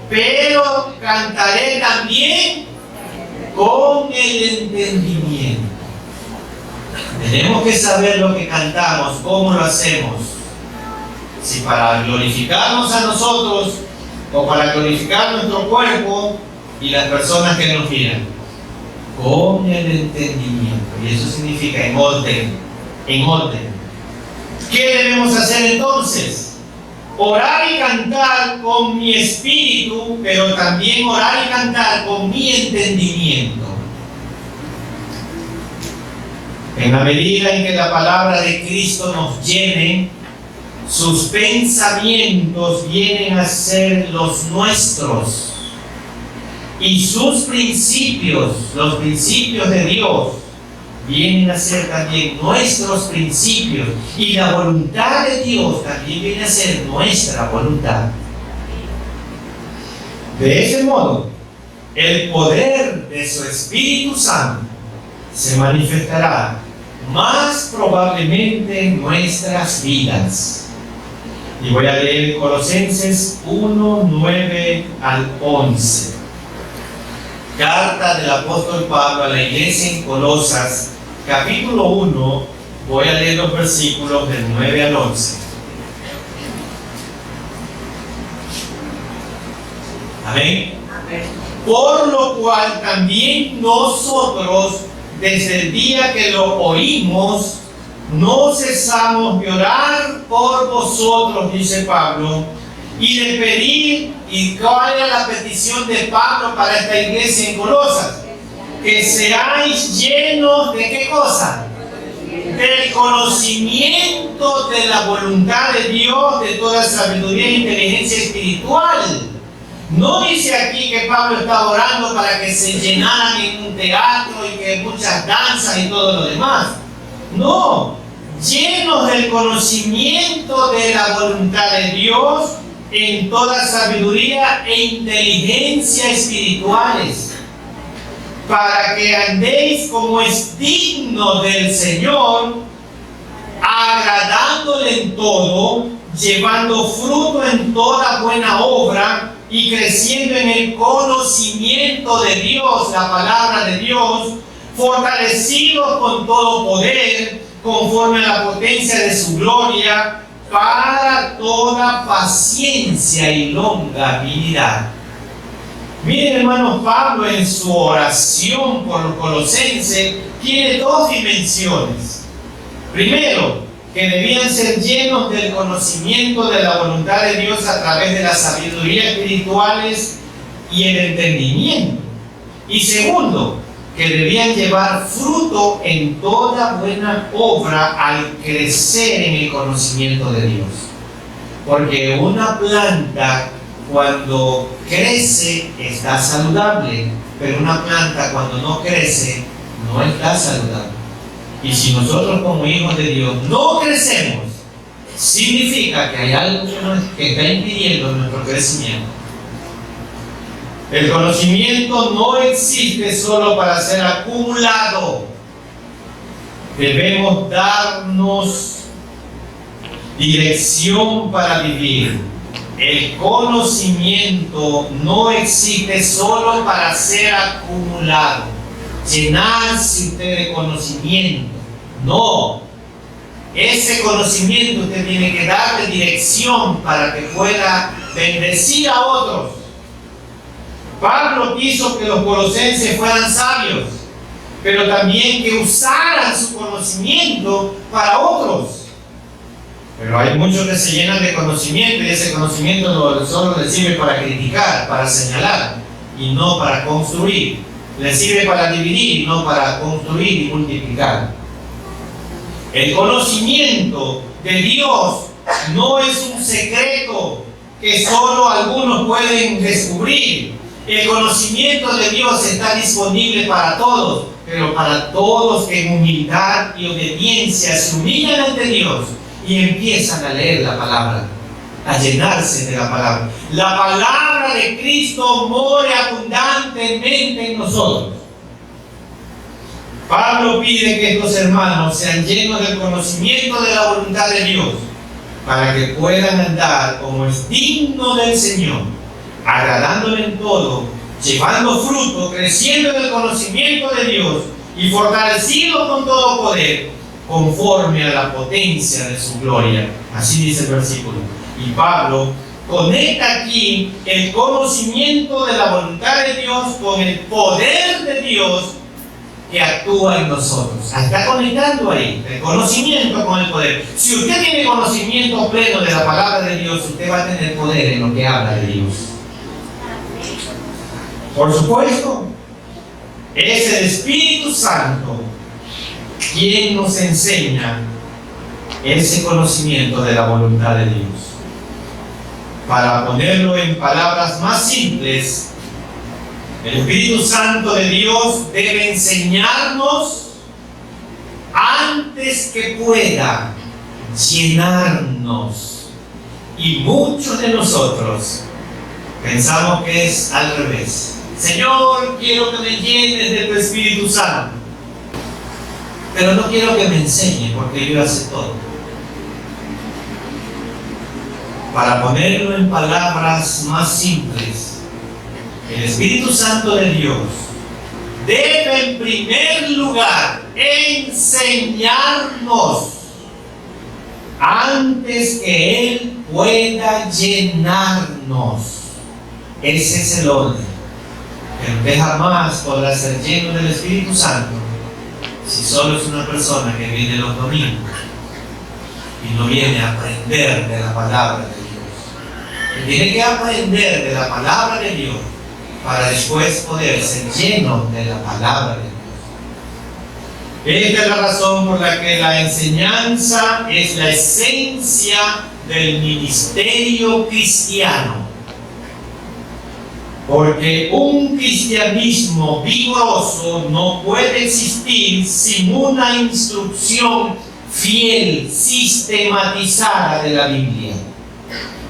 pero cantaré también con el entendimiento. Tenemos que saber lo que cantamos, cómo lo hacemos. Si para glorificarnos a nosotros o para glorificar nuestro cuerpo y las personas que nos miran. Con el entendimiento. Y eso significa en orden. En orden. ¿Qué debemos hacer entonces? Orar y cantar con mi espíritu, pero también orar y cantar con mi entendimiento. En la medida en que la palabra de Cristo nos llene, sus pensamientos vienen a ser los nuestros. Y sus principios, los principios de Dios, vienen a ser también nuestros principios. Y la voluntad de Dios también viene a ser nuestra voluntad. De ese modo, el poder de su Espíritu Santo se manifestará más probablemente en nuestras vidas. Y voy a leer Colosenses 1, 9 al 11. Carta del apóstol Pablo a la iglesia en Colosas, capítulo 1, voy a leer los versículos del 9 al 11. Amén. Por lo cual también nosotros, desde el día que lo oímos, no cesamos de orar por vosotros, dice Pablo, y de pedir. ¿Y cuál era la petición de Pablo para esta iglesia en Colosas? Que seáis llenos de ¿qué cosa? Del conocimiento de la voluntad de Dios, de toda sabiduría e inteligencia espiritual. No dice aquí que Pablo está orando para que se llenaran en un teatro y que muchas danzas y todo lo demás. No, llenos del conocimiento de la voluntad de Dios en toda sabiduría e inteligencia espirituales, para que andéis como es digno del Señor, agradándole en todo, llevando fruto en toda buena obra y creciendo en el conocimiento de Dios, la palabra de Dios, fortalecidos con todo poder, conforme a la potencia de su gloria, para toda paciencia y longanimidad. Miren, hermanos, Pablo en su oración por los colosenses tiene dos dimensiones. Primero, que debían ser llenos del conocimiento de la voluntad de Dios a través de la sabiduría espirituales y el entendimiento. Y segundo, que debían llevar fruto en toda buena obra al crecer en el conocimiento de Dios. Porque una planta cuando crece está saludable, pero una planta cuando no crece no está saludable. Y si nosotros como hijos de Dios no crecemos, significa que hay algo que está impidiendo nuestro crecimiento. El conocimiento no existe solo para ser acumulado. Debemos darnos dirección para vivir. El conocimiento no existe solo para ser acumulado. Llenarse usted de conocimiento. No. Ese conocimiento usted tiene que darle dirección para que pueda bendecir a otros. Pablo quiso que los colosenses fueran sabios, pero también que usaran su conocimiento para otros. Pero hay muchos que se llenan de conocimiento y ese conocimiento solo les sirve para criticar, para señalar y no para construir. Les sirve para dividir y no para construir y multiplicar. El conocimiento de Dios no es un secreto que solo algunos pueden descubrir. El conocimiento de Dios está disponible para todos, pero para todos que en humildad y obediencia se humillan ante Dios y empiezan a leer la palabra, a llenarse de la palabra. La palabra de Cristo more abundantemente en nosotros. Pablo pide que estos hermanos sean llenos del conocimiento de la voluntad de Dios, para que puedan andar como es digno del Señor, agradándole en todo, llevando fruto, creciendo en el conocimiento de Dios y fortalecidos con todo poder, conforme a la potencia de su gloria. Así dice el versículo. Y Pablo conecta aquí el conocimiento de la voluntad de Dios con el poder de Dios que actúa en nosotros. Está conectando ahí el conocimiento con el poder. Si usted tiene conocimiento pleno de la palabra de Dios, usted va a tener poder en lo que habla de Dios. Por supuesto, es el Espíritu Santo quien nos enseña ese conocimiento de la voluntad de Dios. Para ponerlo en palabras más simples, El Espíritu Santo de Dios debe enseñarnos antes que pueda llenarnos. Y muchos de nosotros pensamos que es al revés. Señor, quiero que me llenes de tu Espíritu Santo, pero no quiero que me enseñe porque yo hace todo. Para ponerlo en palabras más simples, el Espíritu Santo de Dios debe en primer lugar enseñarnos antes que Él pueda llenarnos. Ese es el orden. Pero usted jamás podrá ser lleno del Espíritu Santo si solo es una persona que viene los domingos y no viene a aprender de la palabra de Dios. Tiene que aprender de la palabra de Dios para después poder ser lleno de la palabra de Dios. Esta es la razón por la que la enseñanza es la esencia del ministerio cristiano. Porque un cristianismo vigoroso no puede existir sin una instrucción fiel, sistematizada de la Biblia.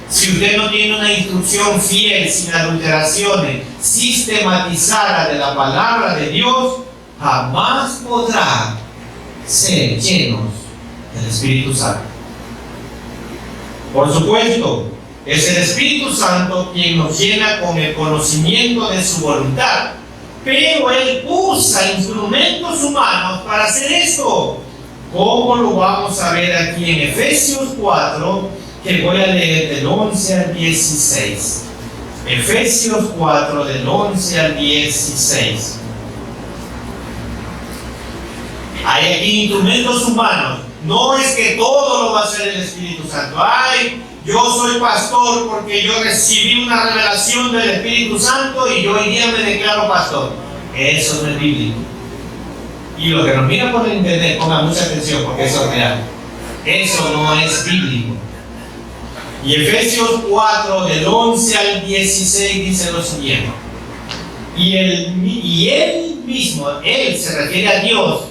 Si usted no tiene una instrucción fiel, sin adulteraciones, sistematizada de la palabra de Dios, jamás podrá ser llenos del Espíritu Santo. Por supuesto, es el Espíritu Santo quien nos llena con el conocimiento de su voluntad, pero Él usa instrumentos humanos para hacer esto. ¿Cómo lo vamos a ver aquí en Efesios 4, que voy a leer del 11 al 16? Efesios 4, del 11 al 16. Hay aquí instrumentos humanos. No es que todo lo va a hacer el Espíritu Santo. Ay, yo soy pastor porque yo recibí una revelación del Espíritu Santo y yo hoy día me declaro pastor. Eso no es bíblico. Y los que nos miran por el internet, pongan mucha atención porque eso es real. Eso no es bíblico. Y Efesios 4, del 11 al 16 dice lo siguiente. Y él mismo, él se refiere a Dios,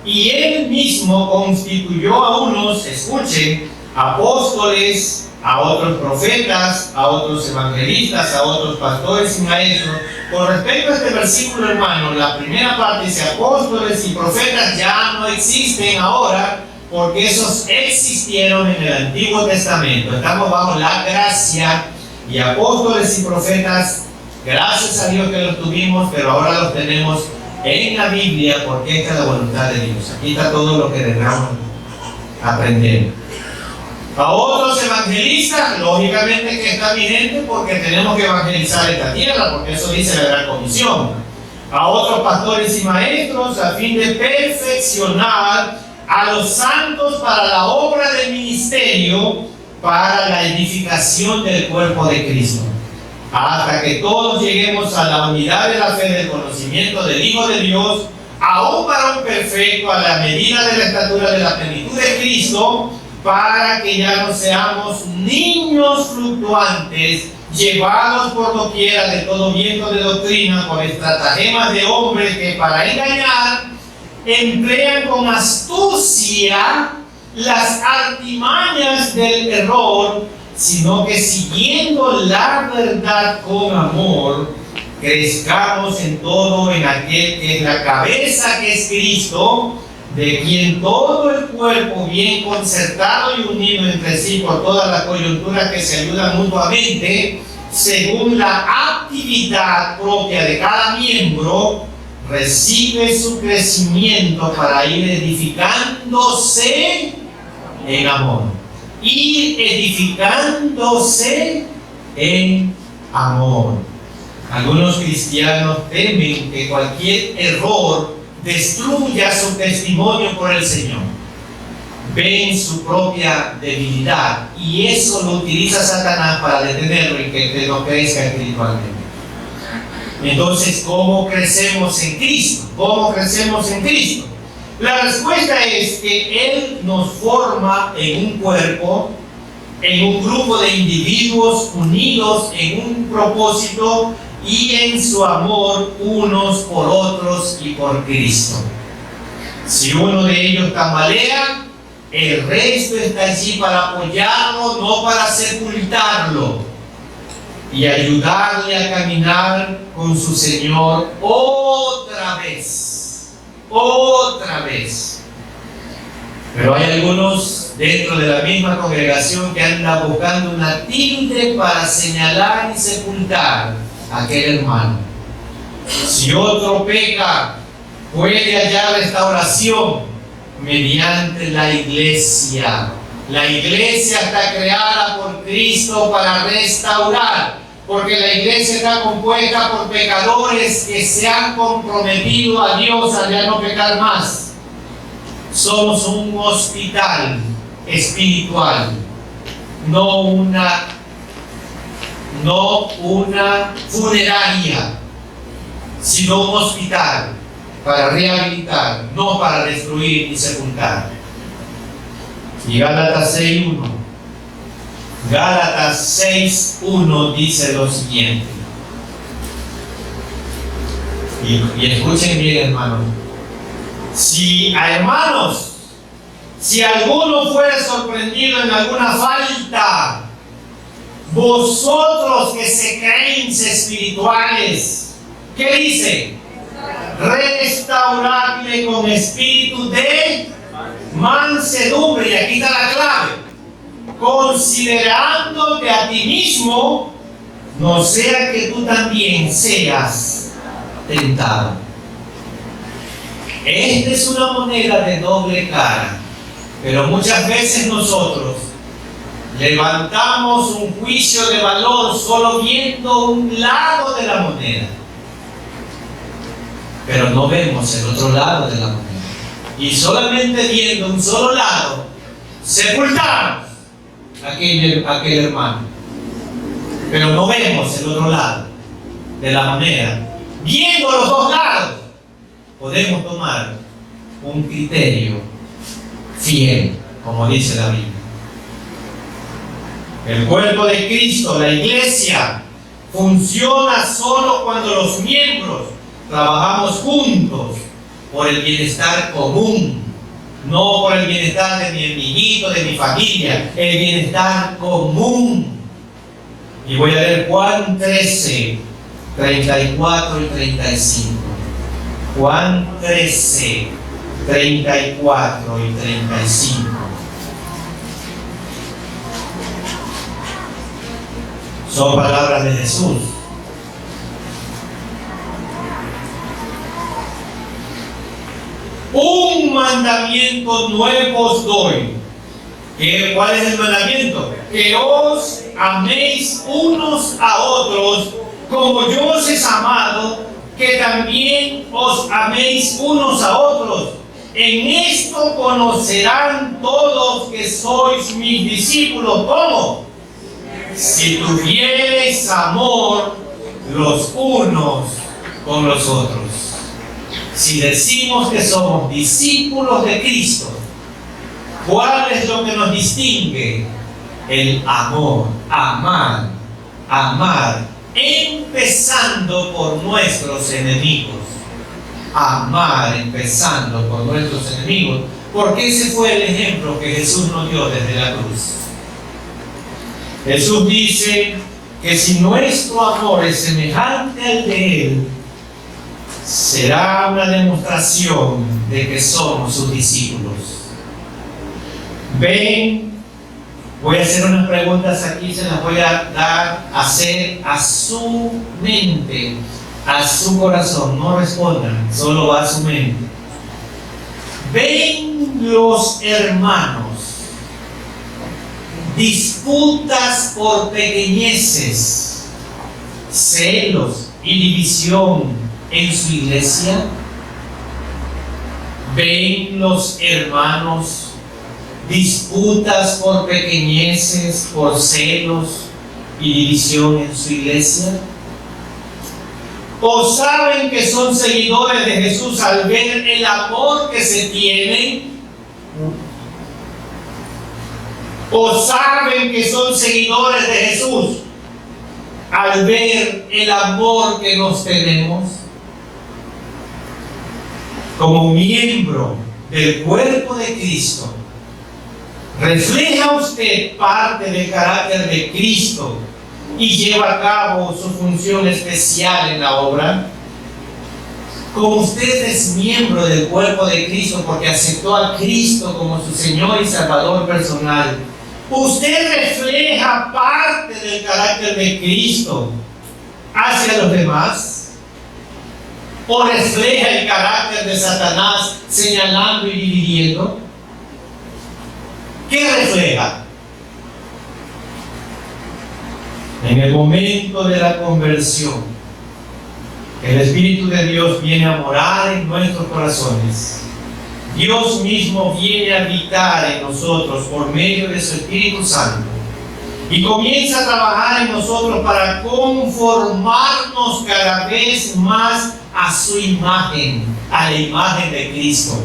y Él mismo constituyó a unos, escuchen, apóstoles, a otros profetas, a otros evangelistas, a otros pastores y maestros. Con respecto a este versículo, hermano, la primera parte dice apóstoles y profetas ya no existen ahora, porque esos existieron en el Antiguo Testamento. Estamos bajo la gracia, y apóstoles y profetas, gracias a Dios que los tuvimos, pero ahora los tenemos en la Biblia, porque esta es la voluntad de Dios. Aquí está todo lo que debemos aprender. A otros evangelistas, lógicamente que está vigente, porque tenemos que evangelizar esta tierra, porque eso dice la Gran Comisión. A otros pastores y maestros, a fin de perfeccionar a los santos para la obra del ministerio, para la edificación del cuerpo de Cristo, hasta que todos lleguemos a la unidad de la fe, del conocimiento del Hijo de Dios, a un varón perfecto, a la medida de la estatura de la plenitud de Cristo, para que ya no seamos niños fluctuantes, llevados por doquiera de todo viento de doctrina, por estratagemas de hombres que para engañar emplean con astucia las artimañas del error, sino que siguiendo la verdad con amor, crezcamos en todo en aquel que es la cabeza, que es Cristo, de quien todo el cuerpo, bien concertado y unido entre sí por todas las coyunturas que se ayudan mutuamente, según la actividad propia de cada miembro, recibe su crecimiento para ir edificándose en amor. Ir edificándose en amor. Algunos cristianos temen que cualquier error destruya su testimonio por el Señor. Ven su propia debilidad y eso lo utiliza Satanás para detenerlo y que no crezca espiritualmente. Entonces, ¿cómo crecemos en Cristo? ¿Cómo crecemos en Cristo? La respuesta es que Él nos forma en un cuerpo, en un grupo de individuos unidos en un propósito y en su amor unos por otros y por Cristo. Si uno de ellos tambalea, el resto está allí para apoyarlo, no para sepultarlo, y ayudarle a caminar con su Señor otra vez. Pero hay algunos dentro de la misma congregación que andan buscando una tilde para señalar y sepultar a aquel hermano. Si otro peca, puede hallar restauración mediante la iglesia. La iglesia está creada por Cristo para restaurar, porque la iglesia está compuesta por pecadores que se han comprometido a Dios a ya no pecar más. Somos un hospital espiritual, no una funeraria, sino un hospital para rehabilitar, no para destruir y sepultar. Y Gálatas 6:1. Gálatas 6:1 dice lo siguiente. Y escuchen bien, hermanos. Si alguno fuere sorprendido en alguna falta, vosotros que se creen espirituales, ¿qué dice? Restauradle con espíritu de mansedumbre. Y aquí está la clave: considerándote a ti mismo, no sea que tú también seas tentado. Esta es una moneda de doble cara, pero muchas veces nosotros levantamos un juicio de valor solo viendo un lado de la moneda, pero no vemos el otro lado de la moneda. Y solamente viendo un solo lado, sepultamos a aquel hermano, pero no vemos el otro lado de la moneda. Viendo los dos lados, podemos tomar un criterio fiel, como dice la Biblia. El cuerpo de Cristo, la iglesia, funciona solo cuando los miembros trabajamos juntos por el bienestar común, no por el bienestar de mi niñito, de mi familia, el bienestar común. Y voy a leer Juan 13, 34 y 35. Juan 13, 34 y 35. Son palabras de Jesús. Un mandamiento nuevo os doy. ¿Cuál es el mandamiento? Que os améis unos a otros como yo os he amado, que también os améis unos a otros. En esto conocerán todos que sois mis discípulos. ¿Cómo? Si tuviereis amor los unos con los otros. Si decimos que somos discípulos de Cristo, ¿cuál es lo que nos distingue? El amor, amar, empezando por nuestros enemigos. Amar empezando por nuestros enemigos, porque ese fue el ejemplo que Jesús nos dio desde la cruz. Jesús dice que si nuestro amor es semejante al de Él, será una demostración de que somos sus discípulos. Ven, voy a hacer unas preguntas aquí, se las voy a hacer a su mente, a su corazón. No respondan, solo va a su mente. Ven los hermanos disputas por pequeñeces, celos y división en su iglesia. Ven los hermanos disputas por pequeñeces, por celos y división en su iglesia. ¿O saben que son seguidores de Jesús al ver el amor que se tienen? ¿O saben que son seguidores de Jesús al ver el amor que nos tenemos como miembro del cuerpo de Cristo? ¿Refleja usted parte del carácter de Cristo y lleva a cabo su función especial en la obra? Como usted es miembro del cuerpo de Cristo porque aceptó a Cristo como su Señor y Salvador personal, ¿usted refleja parte del carácter de Cristo hacia los demás? ¿O refleja el carácter de Satanás señalando y dividiendo? ¿Qué refleja? En el momento de la conversión, el Espíritu de Dios viene a morar en nuestros corazones. Dios mismo viene a habitar en nosotros por medio de su Espíritu Santo y comienza a trabajar en nosotros para conformarnos cada vez más a su imagen, a la imagen de Cristo.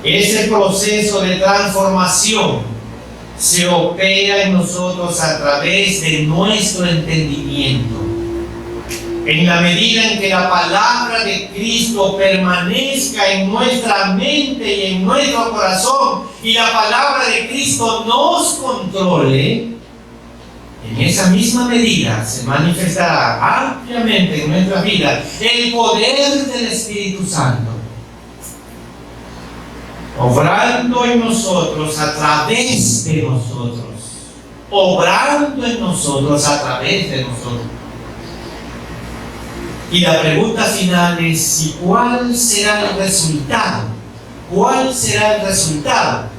Ese proceso de transformación se opera en nosotros a través de nuestro entendimiento. En la medida en que la palabra de Cristo permanezca en nuestra mente y en nuestro corazón y la palabra de Cristo nos controle, en esa misma medida se manifestará ampliamente en nuestra vida el poder del Espíritu Santo, obrando en nosotros a través de nosotros, obrando en nosotros a través de nosotros. Y la pregunta final es: ¿y cuál será el resultado? ¿Cuál será el resultado?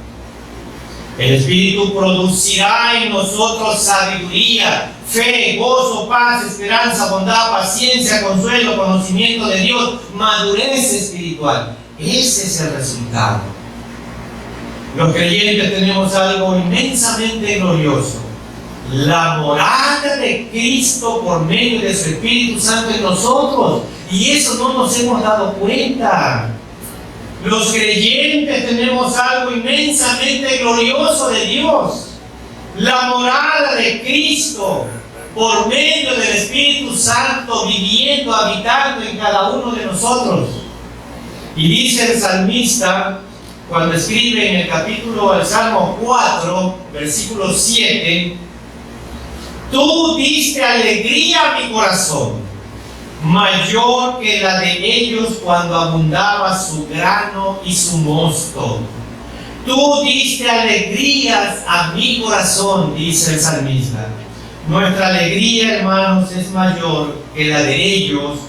El Espíritu producirá en nosotros sabiduría, fe, gozo, paz, esperanza, bondad, paciencia, consuelo, conocimiento de Dios, madurez espiritual. Ese es el resultado. Los creyentes tenemos algo inmensamente glorioso: la morada de Cristo por medio de su Espíritu Santo en nosotros, y eso no nos hemos dado cuenta. Los creyentes tenemos algo inmensamente glorioso de Dios: la morada de Cristo por medio del Espíritu Santo viviendo, habitando en cada uno de nosotros. Y dice el salmista cuando escribe en el capítulo del Salmo 4, versículo 7: tú diste alegría a mi corazón, mayor que la de ellos cuando abundaba su grano y su mosto. Tú diste alegrías a mi corazón, dice el salmista. Nuestra alegría, hermanos, es mayor que la de ellos,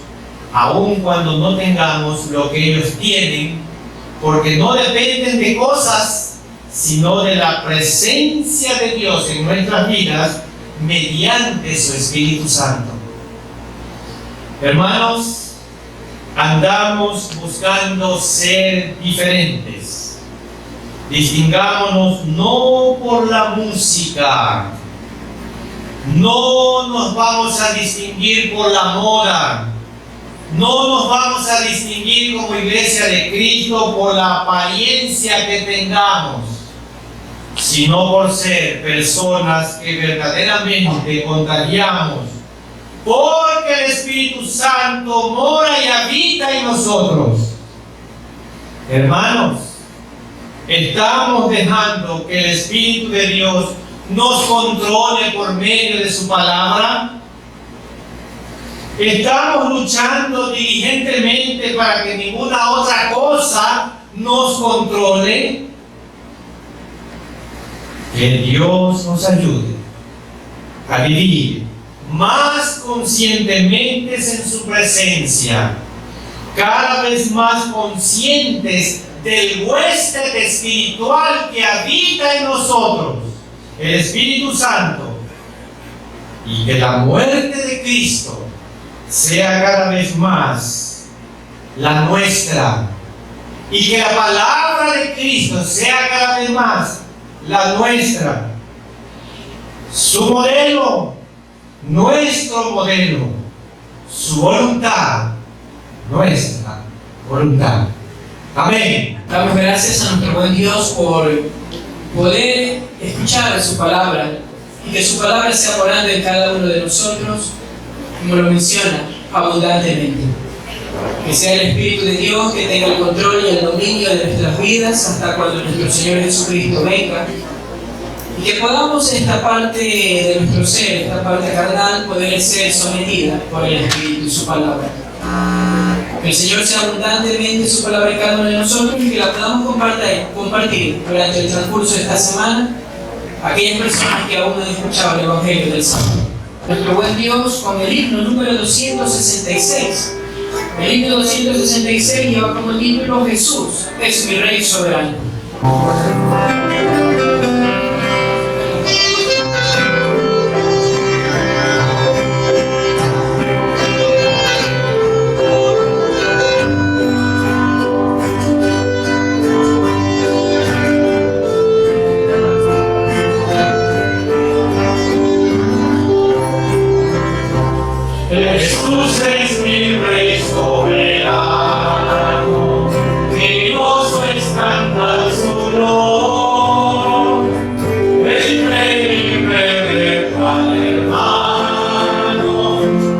aun cuando no tengamos lo que ellos tienen, porque no dependen de cosas, sino de la presencia de Dios en nuestras vidas mediante su Espíritu Santo. Hermanos, andamos buscando ser diferentes. Distingámonos no por la música, no nos vamos a distinguir por la moda, no nos vamos a distinguir como iglesia de Cristo por la apariencia que tengamos, sino por ser personas que verdaderamente contagiamos, porque el Espíritu Santo mora y habita en nosotros. Hermanos, estamos dejando que el Espíritu de Dios nos controle por medio de su palabra. Estamos luchando diligentemente para que ninguna otra cosa nos controle. Que Dios nos ayude a vivir más conscientemente en su presencia, cada vez más conscientes del huésped espiritual que habita en nosotros, el Espíritu Santo, y que la muerte de Cristo sea cada vez más la nuestra, y que la palabra de Cristo sea cada vez más la nuestra, su modelo, nuestro modelo, su voluntad, nuestra voluntad. Amén. Damos gracias a nuestro buen Dios por poder escuchar su palabra y que su palabra sea morando en cada uno de nosotros. como lo menciona, abundantemente. Que sea el Espíritu de Dios que tenga el control y el dominio de nuestras vidas hasta cuando nuestro Señor Jesucristo venga. Y que podamos esta parte de nuestro ser, esta parte carnal, poder ser sometida por el Espíritu y su palabra. Que el Señor sea abundantemente su palabra en cada uno de nosotros y que la podamos compartir durante el transcurso de esta semana a aquellas personas que aún no han escuchado el Evangelio del Señor. Nuestro buen Dios, con el himno número 266. El himno 266 lleva como título: Jesús es mi Rey soberano. Jesús es mi Rey soberano, mi gozo es cantar su nombre. El Rey me repara, hermano,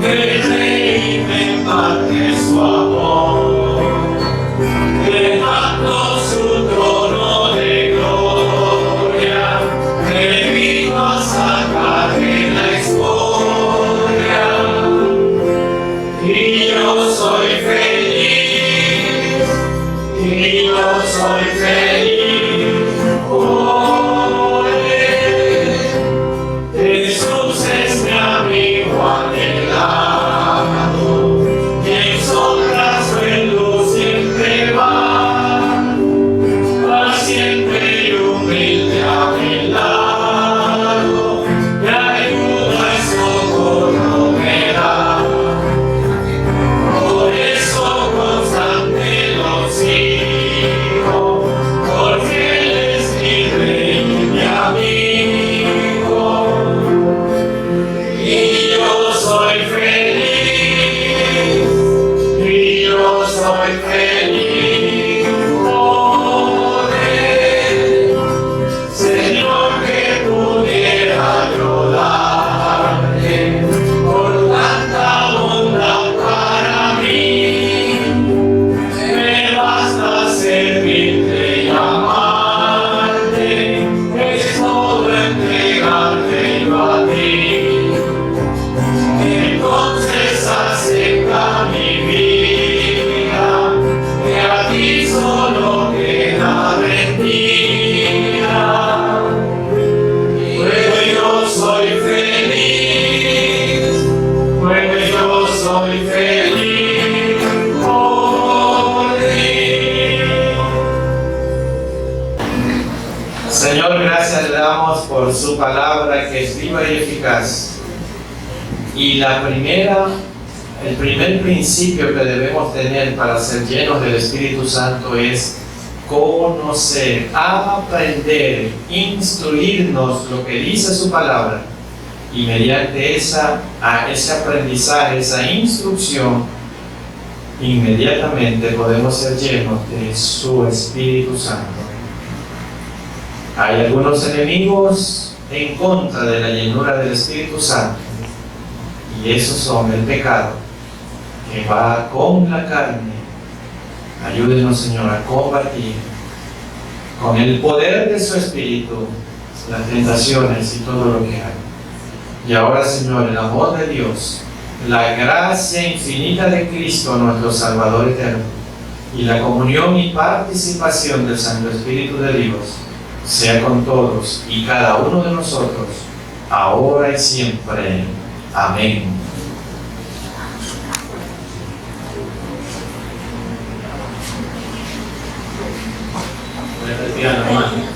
el Rey me imparte su amor, dejando su trono de gloria, me vino a sacar de la escoria. Y yo soy feliz, y yo soy feliz por él. Jesús es mi amigo anhelado, y en sombras o en luz siempre va, paciente y humilde a mi lado, me ayuda y socorro me da. Por eso constante lo sigo, porque Él es mi Rey y mi amigo. Y yo soy feliz, y yo soy feliz por Él. Señor, que pudiera yo darte por tanta bondad para mí. Me basta servirte y amarte, es todo entregarte yo a ti. Entonces acepta mi vida, que a ti solo queda rendida. Pues yo soy feliz, pues yo soy feliz por ti. Señor, gracias le damos por su palabra que es viva y eficaz. Y el primer principio que debemos tener para ser llenos del Espíritu Santo es conocer, aprender, instruirnos lo que dice su palabra. Y mediante ese aprendizaje, esa instrucción, inmediatamente podemos ser llenos de su Espíritu Santo. Hay algunos enemigos en contra de la llenura del Espíritu Santo, y esos son el pecado, que va con la carne. Ayúdenos, Señor, a combatir con el poder de su Espíritu las tentaciones y todo lo que hay. Y ahora, Señor, el amor de Dios, la gracia infinita de Cristo, nuestro Salvador eterno, y la comunión y participación del Santo Espíritu de Dios, sea con todos y cada uno de nosotros, ahora y siempre. Amén. Voy a retirar la mano.